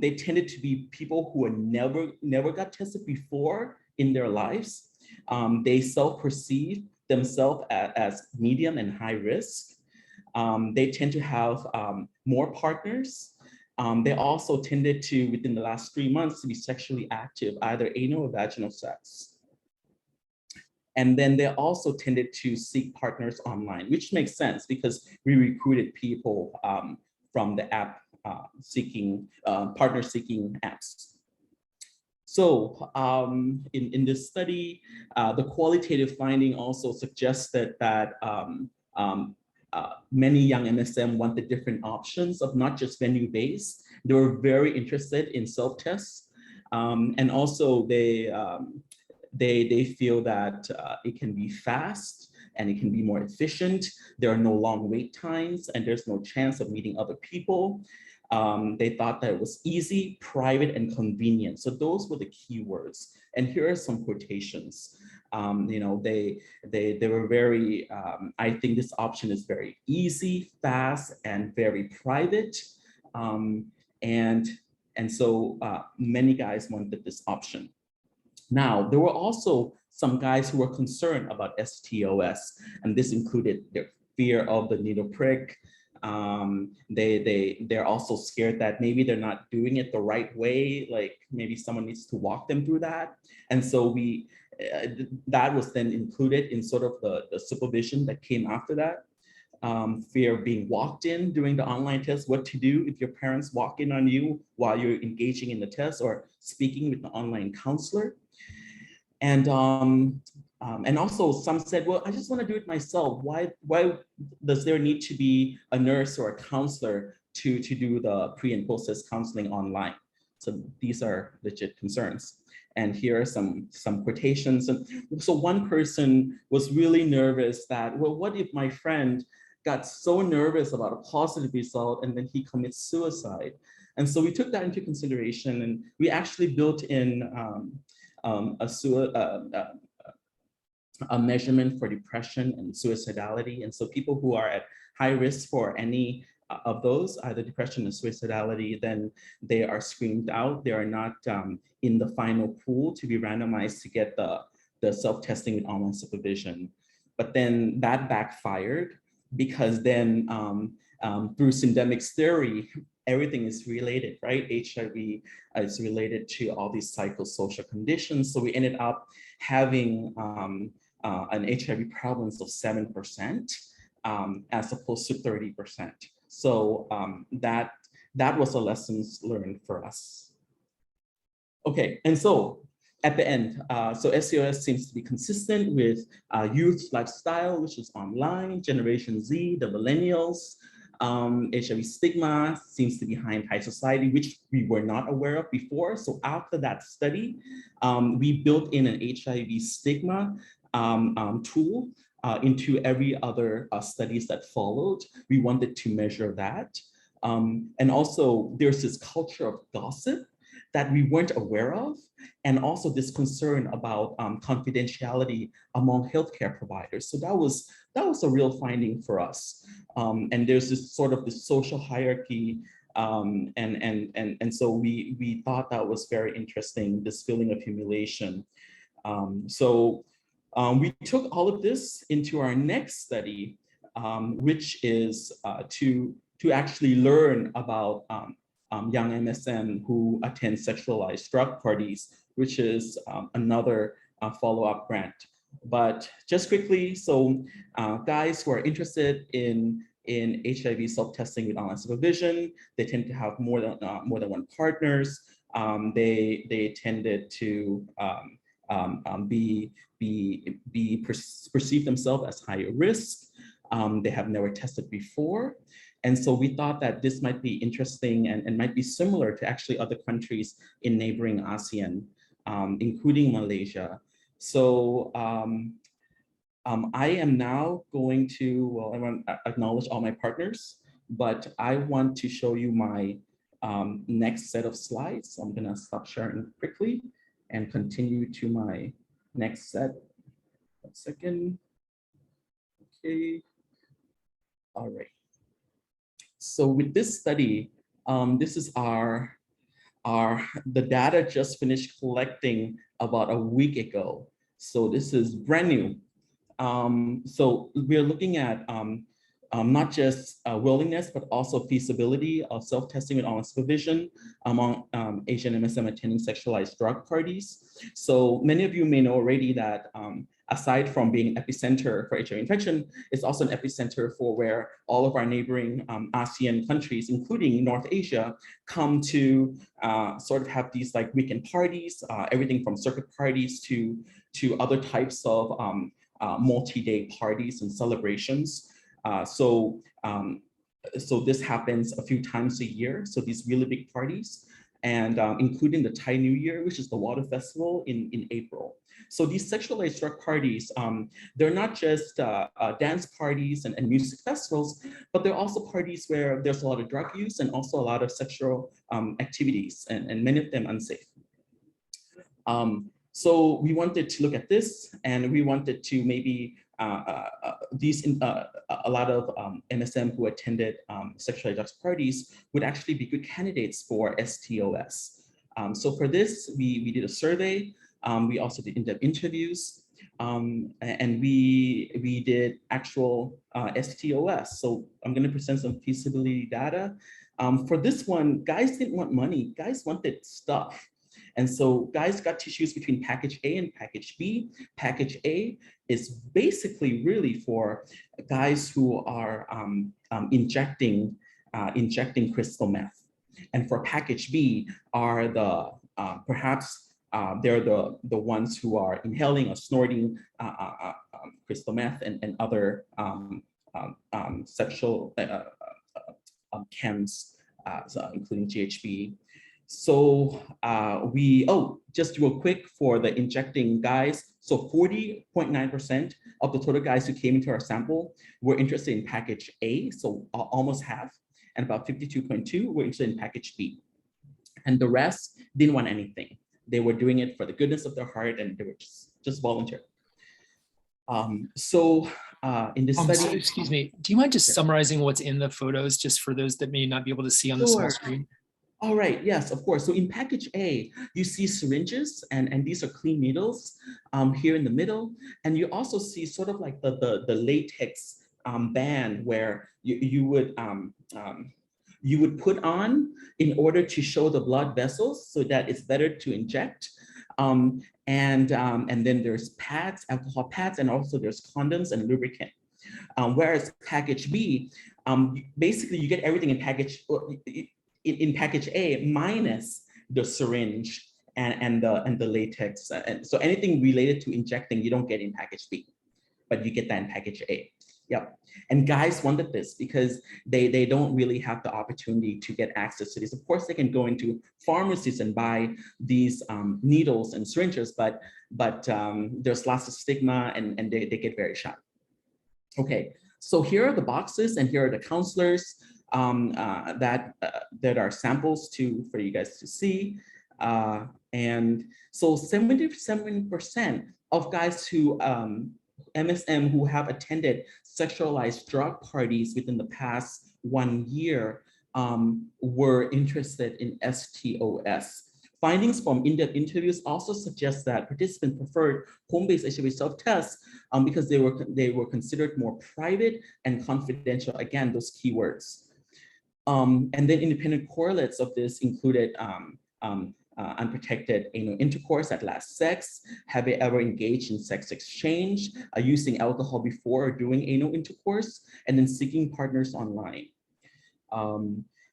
They tended to be people who had never got tested before in their lives. They self-perceive themselves as medium and high risk. They tend to have more partners. They also tended to, within the last 3 months, to be sexually active, either anal or vaginal sex. And then they also tended to seek partners online, which makes sense because we recruited people from the app partner seeking apps. So in this study, the qualitative finding also suggested that many young MSM wanted different options of not just venue-based. They were very interested in self-tests, and also they feel that it can be fast and it can be more efficient. There are no long wait times, and there's no chance of meeting other people. They thought that it was easy, private, and convenient. So those were the keywords. And here are some quotations. You know, they were very, I think this option is very easy, fast, and very private. And so many guys wanted this option. Now, there were also some guys who were concerned about STOS, and this included their fear of the needle prick. They're also scared that maybe they're not doing it the right way, like maybe someone needs to walk them through that. And so that was then included in sort of the supervision that came after that. Fear of being walked in during the online test, what to do if your parents walk in on you while you're engaging in the test or speaking with the online counselor. And also some said, well, I just want to do it myself. Why does there need to be a nurse or a counselor to do the pre and post-test counseling online? So these are legit concerns. And here are some quotations. And so one person was really nervous that, well, what if my friend got so nervous about a positive result and then he commits suicide? And so we took that into consideration, and we actually built in a measurement for depression and suicidality. And so people who are at high risk for any of those, either depression or suicidality, then they are screened out. They are not in the final pool to be randomized to get the self-testing with online supervision. But then that backfired because then through syndemics theory, everything is related, right? HIV is related to all these psychosocial conditions. So we ended up having an HIV prevalence of 7% as opposed to 30%. So that was a lessons learned for us. Okay, and so at the end, so STOS seems to be consistent with youth lifestyle, which is online, Generation Z, the millennials. HIV stigma seems to be high in high society, which we were not aware of before. So after that study, we built in an HIV stigma tool into every other studies that followed. We wanted to measure that. And also there's this culture of gossip that we weren't aware of, and also this concern about confidentiality among healthcare providers. So that was a real finding for us. And there's this sort of this social hierarchy, and so we thought that was very interesting, this feeling of humiliation. We took all of this into our next study, which is to actually learn about young MSM who attend sexualized drug parties, which is another follow-up grant. But just quickly, so guys who are interested in HIV self-testing with online supervision, they tend to have more than one partners. They tended to perceive themselves as higher risk. They have never tested before. And so we thought that this might be interesting and might be similar to actually other countries in neighboring ASEAN, including Malaysia. So I am now going to, well, I want to acknowledge all my partners, but I want to show you my next set of slides. So I'm gonna stop sharing quickly and continue to my next set. 1 second. Okay. All right. So with this study, this is the data just finished collecting about a week ago. So this is brand new. So we're looking at not just willingness, but also feasibility of self-testing with online supervision among Asian MSM attending sexualized drug parties. So many of you may know already that aside from being epicenter for HIV infection, it's also an epicenter for where all of our neighboring ASEAN countries, including North Asia, come to sort of have these like weekend parties, everything from circuit parties to other types of multi-day parties and celebrations. So this happens a few times a year. So these really big parties, and including the Thai New Year, which is the water festival in April. So these sexualized drug parties, they're not just dance parties and music festivals, but they're also parties where there's a lot of drug use and also a lot of sexual activities, and many of them unsafe. So we wanted to look at this, and we wanted to maybe a lot of MSM who attended sexualized drug parties would actually be good candidates for STOS. So for this, we did a survey. We also did in-depth interviews, and we did actual STOS. So I'm going to present some feasibility data. For this one, guys didn't want money. Guys wanted stuff. And so guys got to choose between package A and package B. Package A is basically really for guys who are injecting crystal meth. And for package B are the perhaps they're the ones who are inhaling or snorting crystal meth and other sexual chems, including GHB. So just real quick for the injecting guys. So 40.9% of the total guys who came into our sample were interested in package A, so almost half, and about 52.2 were interested in package B. And the rest didn't want anything. They were doing it for the goodness of their heart, and they were just volunteer. In this study, so, excuse me, do you mind just summarizing what's in the photos, just for those that may not be able to see on the small screen? All right, yes, of course. So in package A, you see syringes, and these are clean needles here in the middle. And you also see sort of like the latex band where you would put on in order to show the blood vessels so that it's better to inject. And then there's pads, alcohol pads, and also there's condoms and lubricant. Whereas package B, basically you get everything in package A minus the syringe and the latex. And so anything related to injecting, you don't get in package B, but you get that in package A. Yep. And guys wanted this because they don't really have the opportunity to get access to this. Of course, they can go into pharmacies and buy these needles and syringes, but there's lots of stigma and they get very shy. Okay, so here are the boxes and here are the counselors that are samples for you guys to see. And so 77% of guys who MSM who have attended sexualized drug parties within the past 1 year were interested in STOS. Findings from in-depth interviews also suggest that participants preferred home-based HIV self-tests because they were considered more private and confidential. Again, those keywords. And then independent correlates of this included unprotected anal intercourse at last sex, have they ever engaged in sex exchange, using alcohol before or during anal intercourse, and then seeking partners online.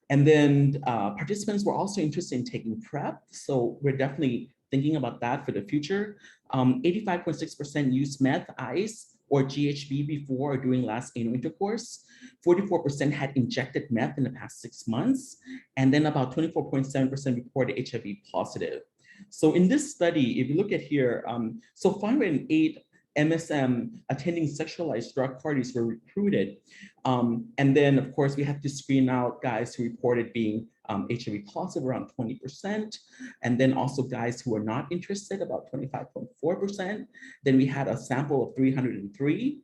And then participants were also interested in taking PrEP. So we're definitely thinking about that for the future. 85.6% used meth, ice, or GHB before or during last anal intercourse. 44% had injected meth in the past 6 months. And then about 24.7% reported HIV positive. So in this study, if you look at here, so 508 MSM attending sexualized drug parties were recruited. And then of course we have to screen out guys who reported being HIV positive, around 20%. And then also guys who were not interested, about 25.4%. Then we had a sample of 303.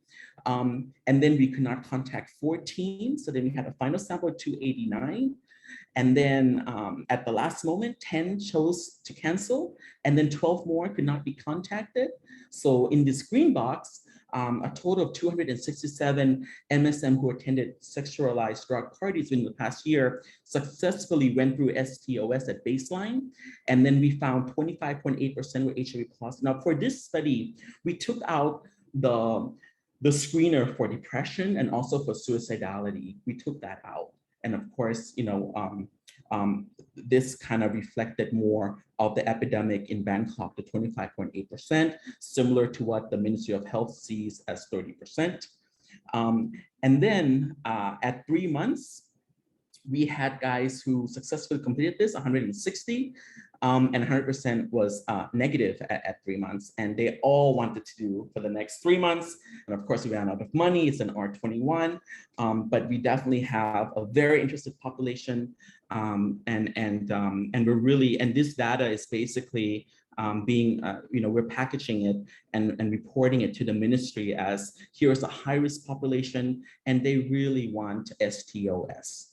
And then we could not contact 14. So then we had a final sample of 289. And then at the last moment, 10 chose to cancel, and then 12 more could not be contacted. So in this green box, a total of 267 MSM who attended sexualized drug parties in the past year successfully went through STOS at baseline. And then we found 25.8% were HIV positive. Now for this study, we took out the screener for depression and also for suicidality. We took that out. And of course, you know, this kind of reflected more of the epidemic in Bangkok, the 25.8%, similar to what the Ministry of Health sees as 30%. And then at 3 months, we had guys who successfully completed this, 160, and 100% was negative at 3 months. And they all wanted to do for the next 3 months. And of course, we ran out of money. It's an R21, but we definitely have a very interested population. And we're really, and this data is basically being, you know, we're packaging it and reporting it to the ministry as here's a high-risk population, and they really want STOS.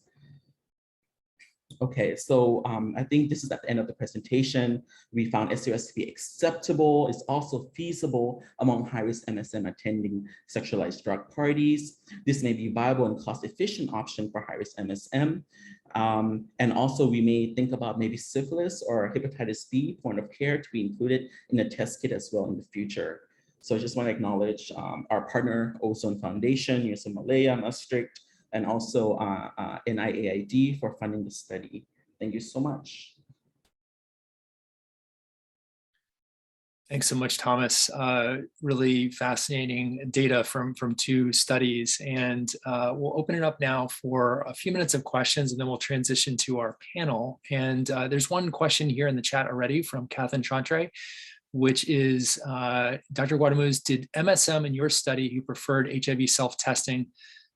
Okay, so I think this is at the end of the presentation. We found STOS to be acceptable. It's also feasible among high-risk MSM attending sexualized drug parties. This may be a viable and cost-efficient option for high-risk MSM. And also we may think about maybe syphilis or hepatitis B point of care to be included in a test kit as well in the future. So I just want to acknowledge our partner, Ozone Foundation, University of Malaya, Maastricht, and also NIAID for funding the study. Thank you so much. Thanks so much, Thomas. Really fascinating data from 2 studies. And we'll open it up now for a few minutes of questions, and then we'll transition to our panel. And there's one question here in the chat already from Kathan Chantre, which is, Dr. Guadamuz, did MSM in your study who preferred HIV self-testing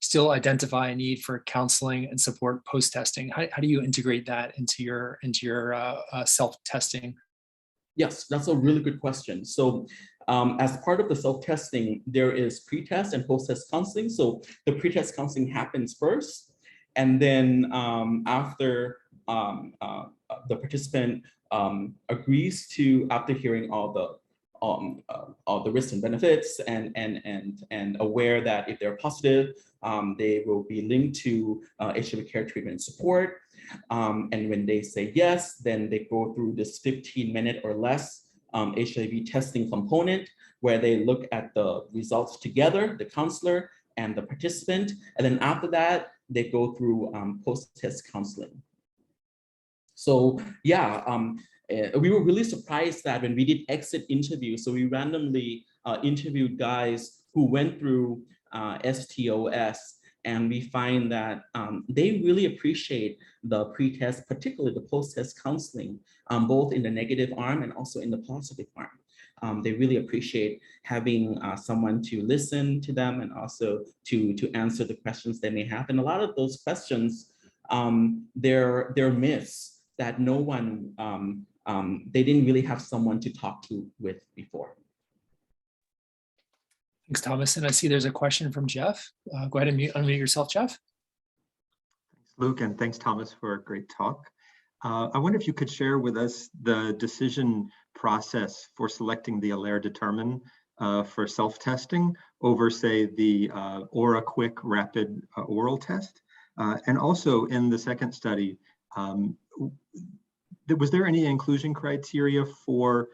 still identify a need for counseling and support post-testing? How do you integrate that into your self-testing? Yes, that's a really good question. So as part of the self-testing, there is pre-test and post-test counseling. So the pre-test counseling happens first, and then after the participant agrees to, after hearing all the risks and benefits and aware that if they're positive, they will be linked to HIV care treatment and support. And when they say yes, then they go through this 15-minute or less HIV testing component where they look at the results together, the counselor and the participant. And then after that, they go through post-test counseling. So yeah, we were really surprised that when we did exit interviews, so we randomly interviewed guys who went through STOS, and we find that they really appreciate the pre-test, particularly the post-test counseling, both in the negative arm and also in the positive arm. They really appreciate having someone to listen to them and also to answer the questions they may have. And a lot of those questions, they're myths that no one they didn't really have someone to talk to with before. Thanks, Thomas. And I see there's a question from Jeff. Go ahead and unmute yourself, Jeff. Thanks, Luke, and thanks, Thomas, for a great talk. I wonder if you could share with us the decision process for selecting the Allaire Determine for self-testing over, say, the Aura Quick Rapid Oral Test. And also in the second study, was there any inclusion criteria for,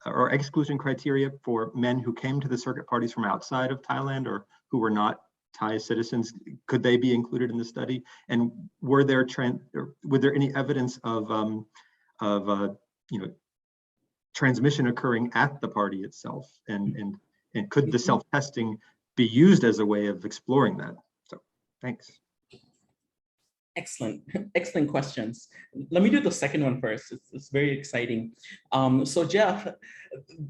or exclusion criteria for men who came to the circuit parties from outside of Thailand or who were not Thai citizens? Could they be included in the study? And were there any evidence of transmission occurring at the party itself? And could the self-testing be used as a way of exploring that? So, thanks. Excellent questions. Let me do the second one first. It's very exciting. So Jeff,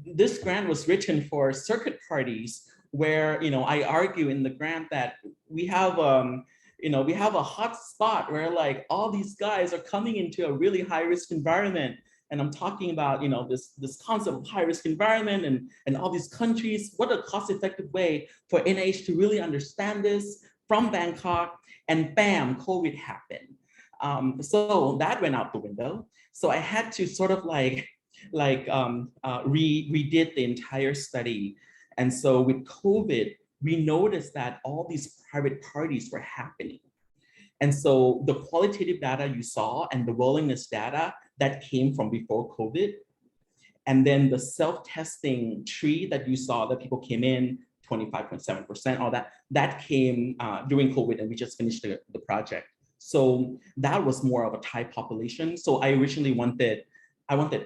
this grant was written for circuit parties where, I argue in the grant that we have a hot spot where like all these guys are coming into a really high risk environment. And I'm talking about, this concept of high risk environment and all these countries. What a cost effective way for NIH to really understand this from Bangkok, and bam, COVID happened. So that went out the window. So I had to sort of redid the entire study. And so with COVID, we noticed that all these private parties were happening. And so the qualitative data you saw and the willingness data that came from before COVID, and then the self-testing tree that you saw that people came in, 25.7%, all that came during COVID, and we just finished the project. So that was more of a Thai population. So I originally wanted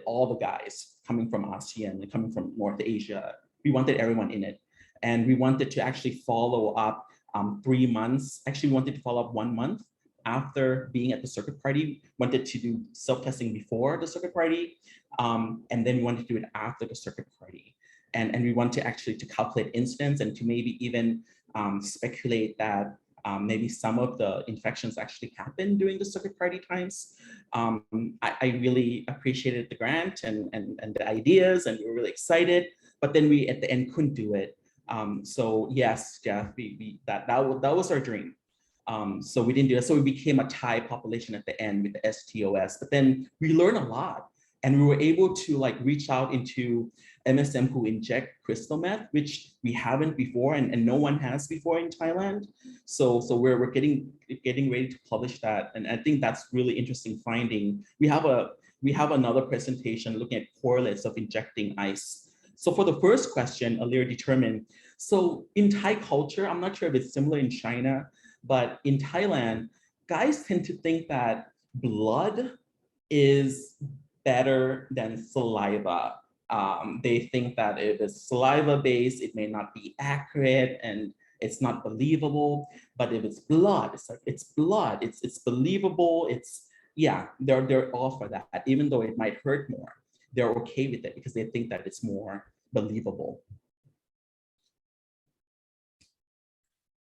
all the guys coming from ASEAN and coming from North Asia. We wanted everyone in it. And we wanted to actually follow up 3 months. Actually, we wanted to follow up 1 month after being at the circuit party. Wanted to do self-testing before the circuit party. And then we wanted to do it after the circuit party. And we want to actually to calculate incidence and to maybe even speculate that maybe some of the infections actually happened during the circuit party times. I really appreciated the grant and the ideas, and we were really excited, but then we at the end couldn't do it. So yes, Jeff, that was our dream. So we didn't do it. So we became a Thai population at the end with the STOS, but then we learned a lot. And we were able to reach out into MSM who inject crystal meth, which we haven't before, and no one has before in Thailand. So we're getting ready to publish that, and I think that's really interesting finding. We have another presentation looking at correlates of injecting ice. So for the first question, Allaire Determine. So in Thai culture, I'm not sure if it's similar in China, but in Thailand, guys tend to think that blood is better than saliva. They think that if it's saliva based, it may not be accurate and it's not believable. But if it's blood, it's blood. It's believable. They're all for that. Even though it might hurt more, they're okay with it because they think that it's more believable.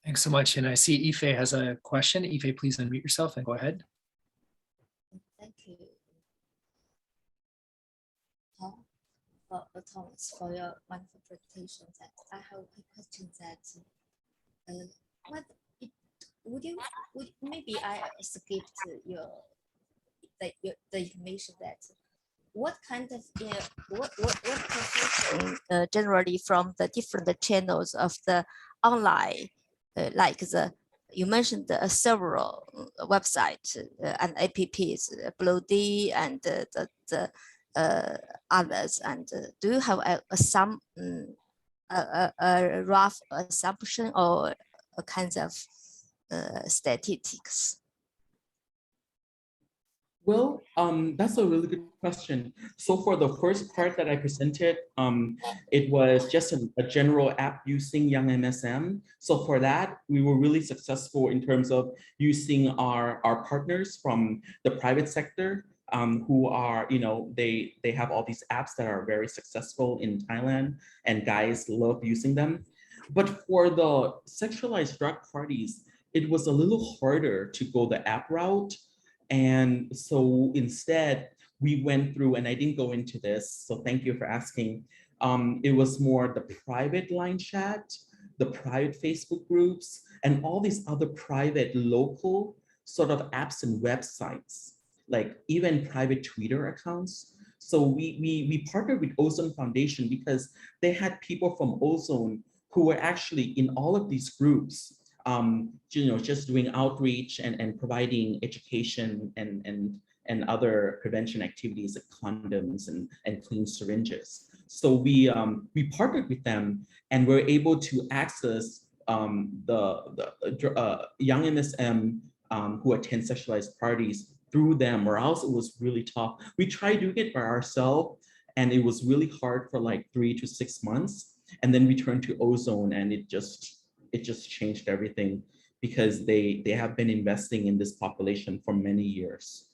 Thanks so much. And I see Yifei has a question. Yifei, please unmute yourself and go ahead. Thank you, Thomas, for your wonderful presentation. That I have a question that maybe I skipped the information that what kind of what confusion generally from the different channels of the online you mentioned several websites and apps, Blue D and the others. And do you have a rough assumption or a kind of statistics? Well, that's a really good question. So for the first part that I presented, it was just a general app using Young MSM. So for that, we were really successful in terms of using our partners from the private sector who are, they have all these apps that are very successful in Thailand and guys love using them. But for the sexualized drug parties, it was a little harder to go the app route. And so instead, we went through, and I didn't go into this, so thank you for asking. It was more the private line chat, the private Facebook groups, and all these other private local sort of apps and websites, like even private Twitter accounts. So we partnered with Ozone Foundation because they had people from Ozone who were actually in all of these groups, just doing outreach and providing education and other prevention activities like condoms and clean syringes. So we partnered with them, and we're able to access the young MSM who attend sexualized parties through them, or else it was really tough. We tried doing it by ourselves, and it was really hard for like 3 to 6 months. And then we turned to Ozone, and it just changed everything, because they have been investing in this population for many years.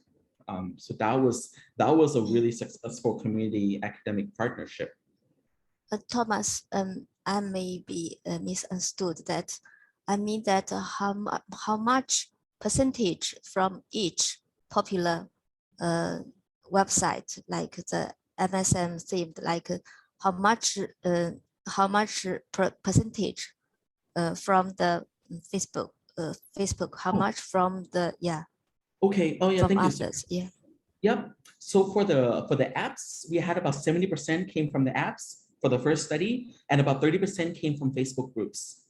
So that was a really successful community academic partnership. Thomas, I may be misunderstood that. I mean that how much percentage from each popular website, like the MSM themed, like how much percentage from the Facebook, how much from the, yeah. Okay. Oh yeah, from thank others, you. yeah. Yep. So for the apps, we had about 70% came from the apps for the first study, and about 30% came from Facebook groups.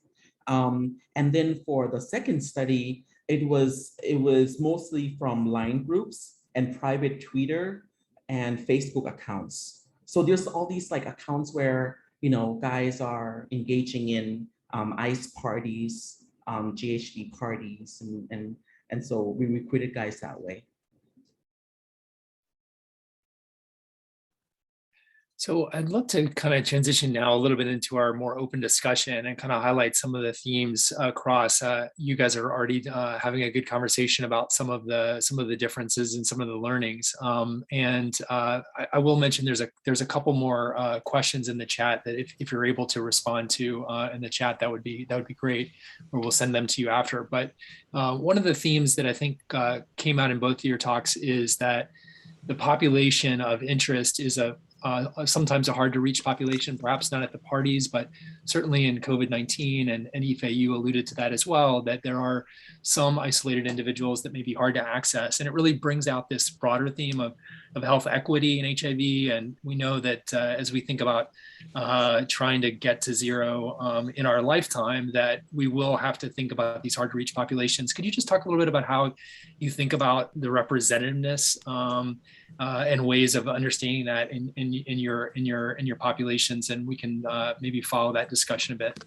And then for the second study, it was mostly from line groups and private Twitter and Facebook accounts. So there's all these like accounts where, guys are engaging in ICE parties, GHD parties, and so we recruited guys that way. So I'd love to kind of transition now a little bit into our more open discussion and kind of highlight some of the themes across. You guys are already having a good conversation about some of the differences and some of the learnings. I will mention there's a couple more questions in the chat that if you're able to respond to in the chat, that would be great, or we'll send them to you after. But one of the themes that I think came out in both of your talks is that the population of interest is sometimes a hard to reach population, perhaps not at the parties, but certainly in COVID-19, and Yifei, you alluded to that as well, that there are some isolated individuals that may be hard to access. And it really brings out this broader theme of health equity in HIV. And we know that as we think about trying to get to zero in our lifetime, that we will have to think about these hard to reach populations. Could you just talk a little bit about how you think about the representativeness and ways of understanding that in your populations, and we can maybe follow that discussion a bit.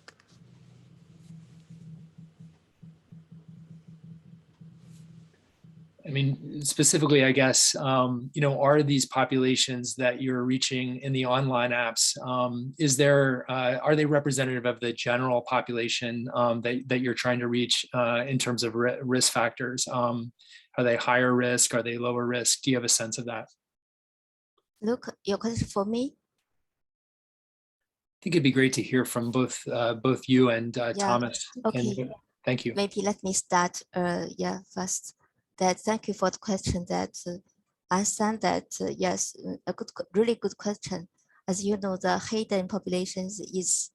I mean, specifically, I guess, are these populations that you're reaching in the online apps, are they representative of the general population that you're trying to reach in terms of risk factors? Are they higher risk? Are they lower risk? Do you have a sense of that? Look, your question for me? I think it'd be great to hear from both you and Thomas. Okay. And thank you. Maybe let me start. First. Thank you for the question. That I understand that yes, really good question. As you know, the hidden populations is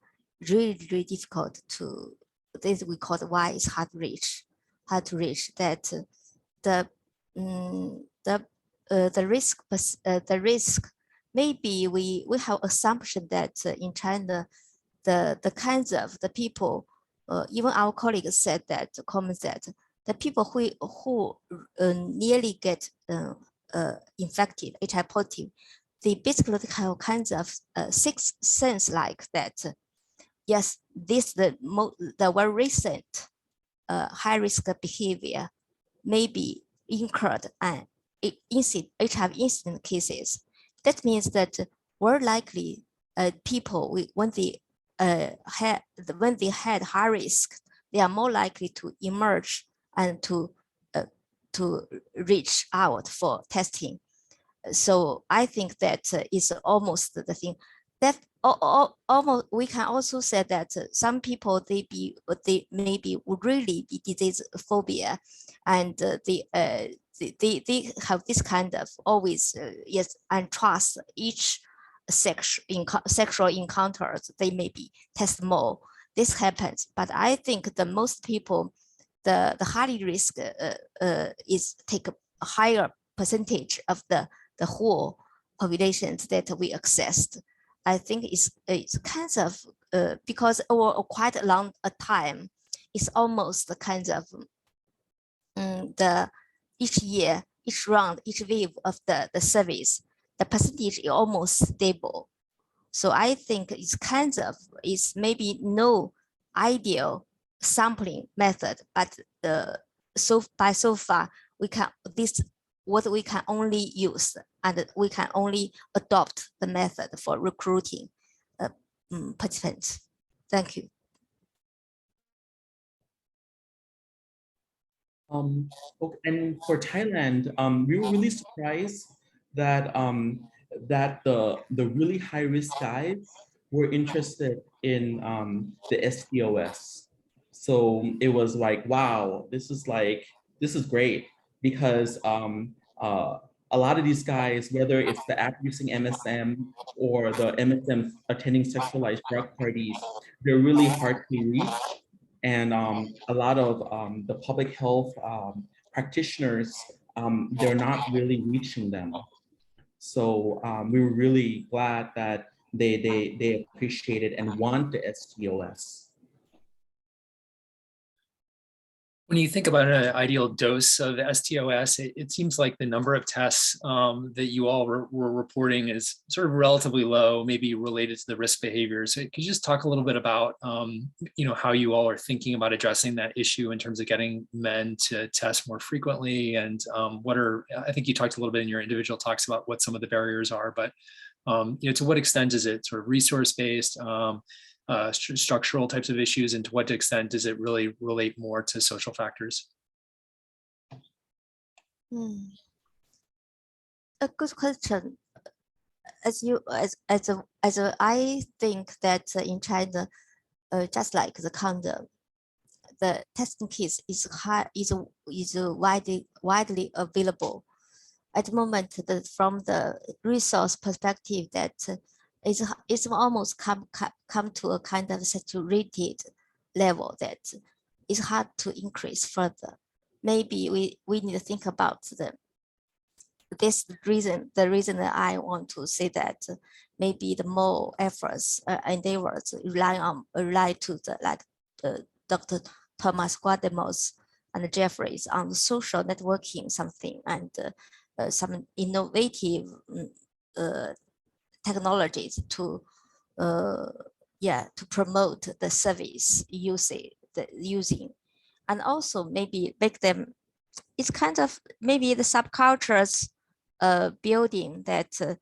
really difficult to. This we call why it's hard to reach. That the risk. Maybe we have assumption that in China, the kinds of the people, even our colleagues said that, comments that the people who nearly get infected, HIV positive, they basically have kinds of sixth sense like that. Yes, this the very recent high risk behavior may be incurred and HIV incident cases. That means that more likely people when they had high risk, they are more likely to emerge and to reach out for testing. So I think that is almost the thing. that almost we can also say that some people they maybe would really be disease phobia, and they have this kind of always yes, and trust each sexual encounters. They maybe test more. This happens, but I think the most people, the high risk is take a higher percentage of the whole populations that we accessed. I think it's kind of because over quite a long time, it's almost kind of each year, each round, each wave of the service, the percentage is almost stable. So I think it's kind of, it's maybe no ideal sampling method, but so far we can, this what we can only use, and we can only adopt the method for recruiting participants. Thank you. Okay, and for Thailand, we were really surprised that that the really high risk guys were interested in the STOS. So it was like, wow, this is great, because a lot of these guys, whether it's the app using MSM or the MSM attending sexualized drug parties, they're really hard to reach. And a lot of the public health practitioners, they're not really reaching them. So we were really glad that they appreciated and want the STOS. When you think about an ideal dose of STOS, it seems like the number of tests that you all were reporting is sort of relatively low, maybe related to the risk behaviors. So could you just talk a little bit about how you all are thinking about addressing that issue in terms of getting men to test more frequently, and what are, I think you talked a little bit in your individual talks about what some of the barriers are, but to what extent is it sort of resource-based, structural types of issues, and to what extent does it really relate more to social factors? A good question. I think that in China, just like the condom, the testing kits is widely available at the moment. From the resource perspective, that it's almost come to a kind of saturated level that is hard to increase further. Maybe we need to think about the reason that I want to say that maybe the more efforts, endeavors rely to the Dr. Thomas Guadamuz and Jeffries on social networking something, and some innovative technologies to promote the service using, and also maybe make them, it's kind of maybe the subcultures building that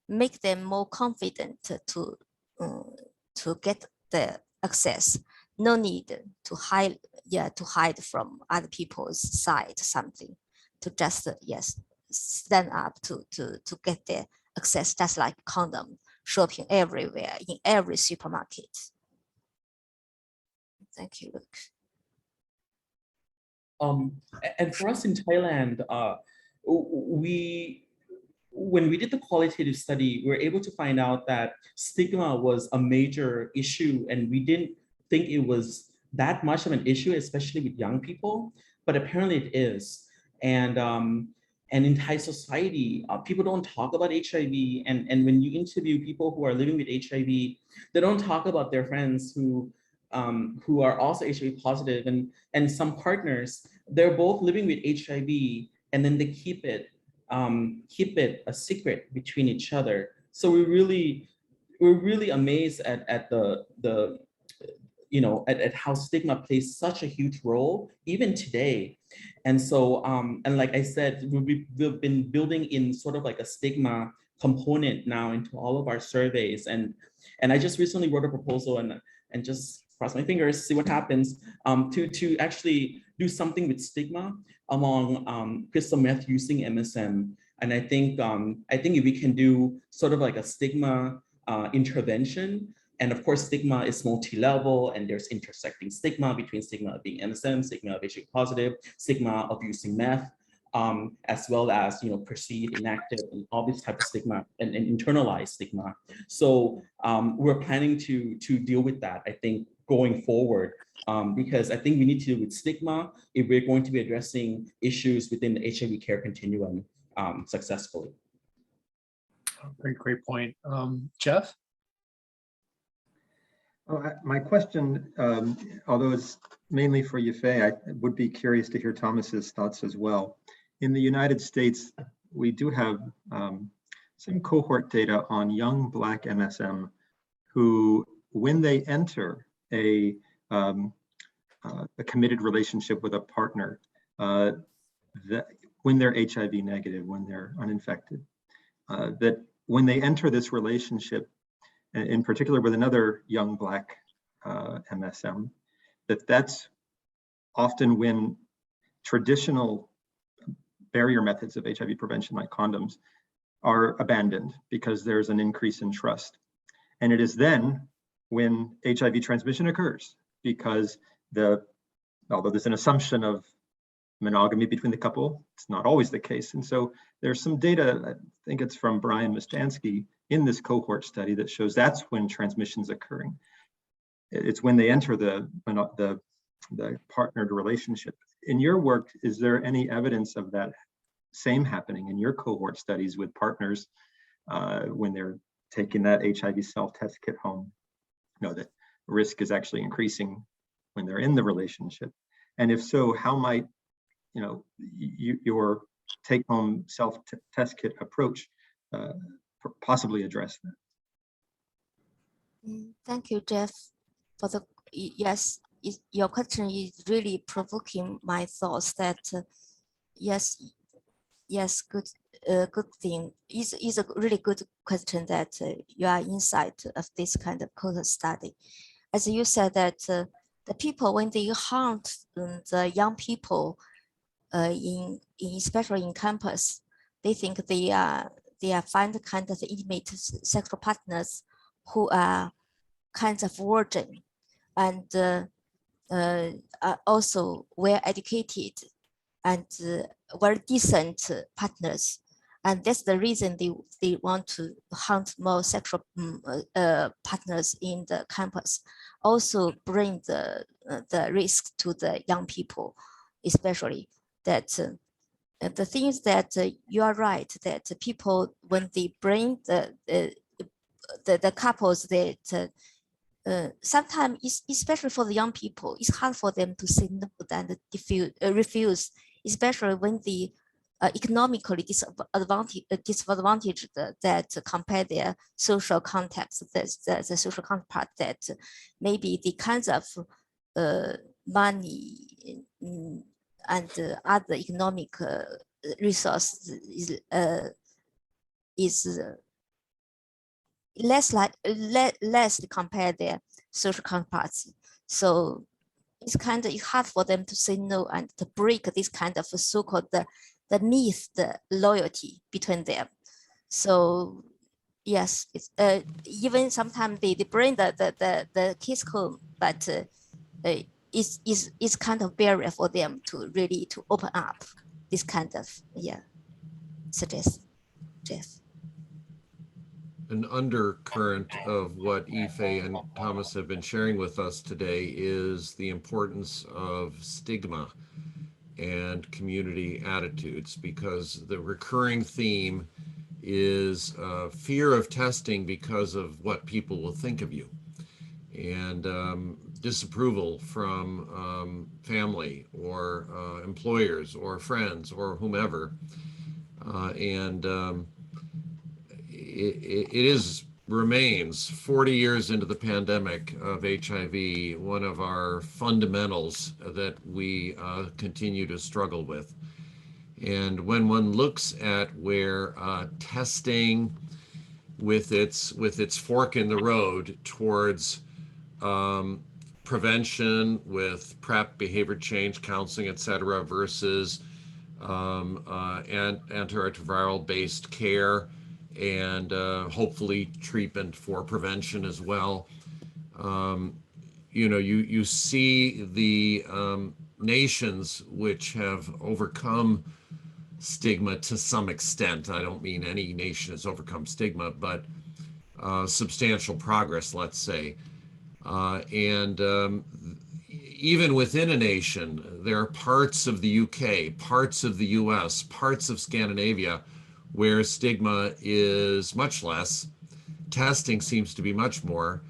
make them more confident to get the access. No need to hide from other people's side something, to just stand up to get their access, just like condom shopping everywhere in every supermarket. Thank you, Luke. And for us in Thailand, when we did the qualitative study, we were able to find out that stigma was a major issue, and we didn't think it was that much of an issue, especially with young people, but apparently it is. And in Thai society, people don't talk about HIV, and when you interview people who are living with HIV, they don't talk about their friends who are also HIV positive, and some partners, they're both living with HIV, and then they keep it a secret between each other. So we're really amazed at the at how stigma plays such a huge role even today. And so and like I said, we've been building in sort of like a stigma component now into all of our surveys, and I just recently wrote a proposal and just cross my fingers, see what happens, to actually do something with stigma among crystal meth using MSM. And I think if we can do sort of like a stigma intervention. And of course, stigma is multi-level, and there's intersecting stigma between stigma of being MSM, stigma of HIV positive, stigma of using meth, as well as perceived, inactive, and all these types of stigma and internalized stigma. So we're planning to deal with that, I think, going forward, because I think we need to deal with stigma if we're going to be addressing issues within the HIV care continuum successfully. Great point. Jeff? My question, although it's mainly for Yifei, I would be curious to hear Thomas's thoughts as well. In the United States, we do have some cohort data on young Black MSM who, when they enter a committed relationship with a partner, when they're HIV negative, when they're uninfected, that when they enter this relationship, in particular with another young Black MSM, that's often when traditional barrier methods of HIV prevention, like condoms, are abandoned because there's an increase in trust. And it is then when HIV transmission occurs, because although there's an assumption of monogamy between the couple, it's not always the case. And so there's some data, I think it's from Brian Mustansky, in this cohort study that shows that's when transmission's occurring. It's when they enter the partnered relationship. In your work, is there any evidence of that same happening in your cohort studies with partners when they're taking that HIV self-test kit home? That risk is actually increasing when they're in the relationship. And if so, how might your take-home self-test kit approach possibly address that? Thank you, Jeff, for the yes. Your question is really provoking my thoughts. That yes, good thing. Is a really good question that you are inside of this kind of cohort study. As you said that the people, when they hunt the young people especially in campus, they think they are find kind of intimate sexual partners who are kind of virgin and are also well educated and very decent partners. And that's the reason they want to hunt more sexual partners in the campus. Also bring the risk to the young people, especially that the things that you are right, that people, when they bring the couples, that sometimes, especially for the young people, it's hard for them to say no and refuse, especially when the economically disadvantaged that compare their social context, the social counterpart, that maybe the kinds of money and other economic resource is less to compare their social counterparts. So it's kind of hard for them to say no and to break this kind of so-called the myth, the loyalty between them. So yes, it's even sometimes they bring the kids home, but it's kind of barrier for them to really to open up this kind of suggest, Jeff. An undercurrent of what Yifei and Thomas have been sharing with us today is the importance of stigma and community attitudes, because the recurring theme is fear of testing because of what people will think of you, and disapproval from family or employers or friends or whomever, it remains 40 years into the pandemic of HIV, one of our fundamentals that we continue to struggle with. And when one looks at where testing with its fork in the road towards prevention with PrEP, behavior change, counseling, etc., versus antiretroviral based care, and hopefully treatment for prevention as well. You know, you see the nations which have overcome stigma to some extent. I don't mean any nation has overcome stigma, but substantial progress, let's say. Even within a nation, there are parts of the UK, parts of the US, parts of Scandinavia where stigma is much less. Testing seems to be much more,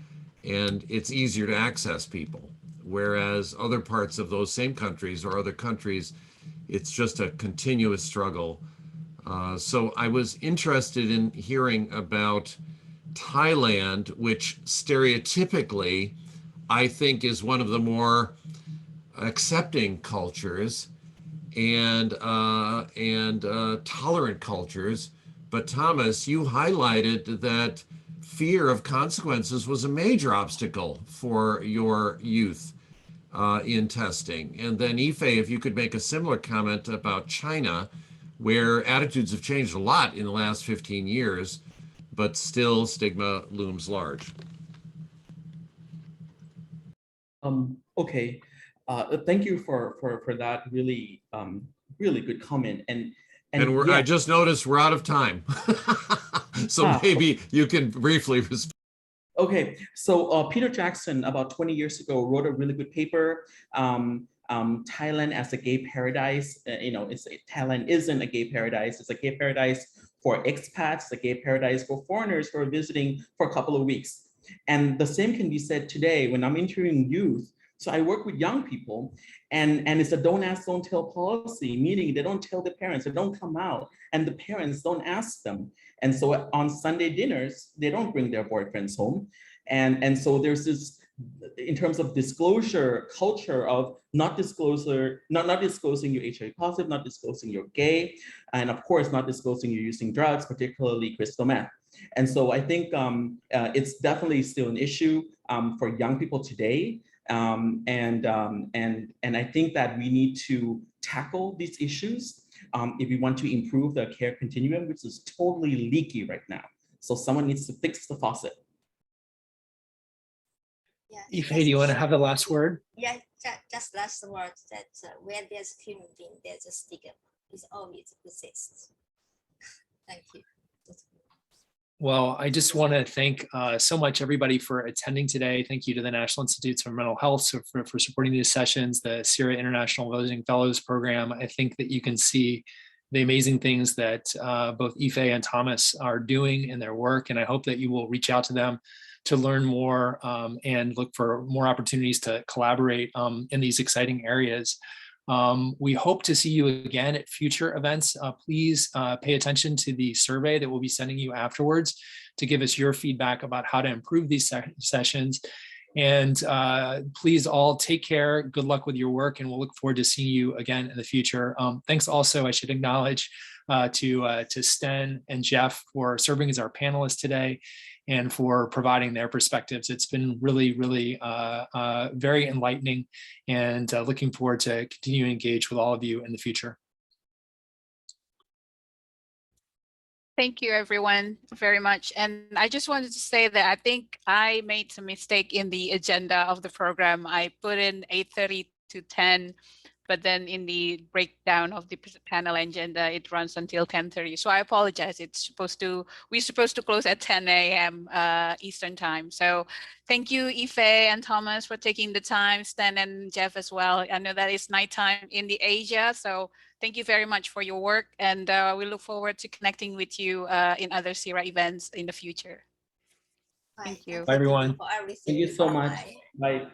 and it's easier to access people. Whereas other parts of those same countries or other countries, it's just a continuous struggle. So I was interested in hearing about Thailand, which stereotypically I think is one of the more accepting cultures and tolerant cultures. But Thomas, you highlighted that fear of consequences was a major obstacle for your youth in testing. And then Yifei, if you could make a similar comment about China, where attitudes have changed a lot in the last 15 years, but still stigma looms large. Okay, thank you for that really really good comment. And yeah. I just noticed we're out of time, so maybe you can briefly respond. Okay, so Peter Jackson about 20 years ago wrote a really good paper. Thailand as a gay paradise. You know, Thailand isn't a gay paradise. It's a gay paradise for expats, a gay paradise for foreigners who are visiting for a couple of weeks. And the same can be said today when I'm interviewing youth. So I work with young people, and it's a don't ask, don't tell policy, meaning they don't tell the parents, they don't come out, and the parents don't ask them. And so on Sunday dinners, they don't bring their boyfriends home. And so there's this, in terms of disclosure culture of not disclosing you're HIV positive, not disclosing you're gay, and of course not disclosing you're using drugs, particularly crystal meth. And so I think it's definitely still an issue for young people today. And I think that we need to tackle these issues if we want to improve the care continuum, which is totally leaky right now. So someone needs to fix the faucet. Yeah, Yifei, do you want to have the last word? Yeah, just last word that where there's human being, there's a stigma. It always exists. Thank you. Well, I just want to thank so much everybody for attending today. Thank you to the National Institutes for Mental Health for supporting these sessions, the CIRA International Visiting Fellows program. I think that you can see the amazing things that both Yifei and Thomas are doing in their work, and I hope that you will reach out to them to learn more and look for more opportunities to collaborate in these exciting areas. We hope to see you again at future events. Please pay attention to the survey that we'll be sending you afterwards to give us your feedback about how to improve these sessions. And please all take care. Good luck with your work, and we'll look forward to seeing you again in the future. Thanks also, I should acknowledge to Sten and Jeff for serving as our panelists today and for providing their perspectives. It's been really, really very enlightening, and looking forward to continuing to engage with all of you in the future. Thank you, everyone, very much. And I just wanted to say that I think I made some mistake in the agenda of the program. I put in 8:30 to 10, but then in the breakdown of the panel agenda, it runs until 10:30. So I apologize. We're supposed to close at 10 a.m. Eastern time. So thank you, Yifei and Thomas, for taking the time, Sten and Jeff as well. I know that it's nighttime in the Asia, so thank you very much for your work. And we look forward to connecting with you in other CIRA events in the future. Thank you. Bye, everyone. Thank you so much. Bye.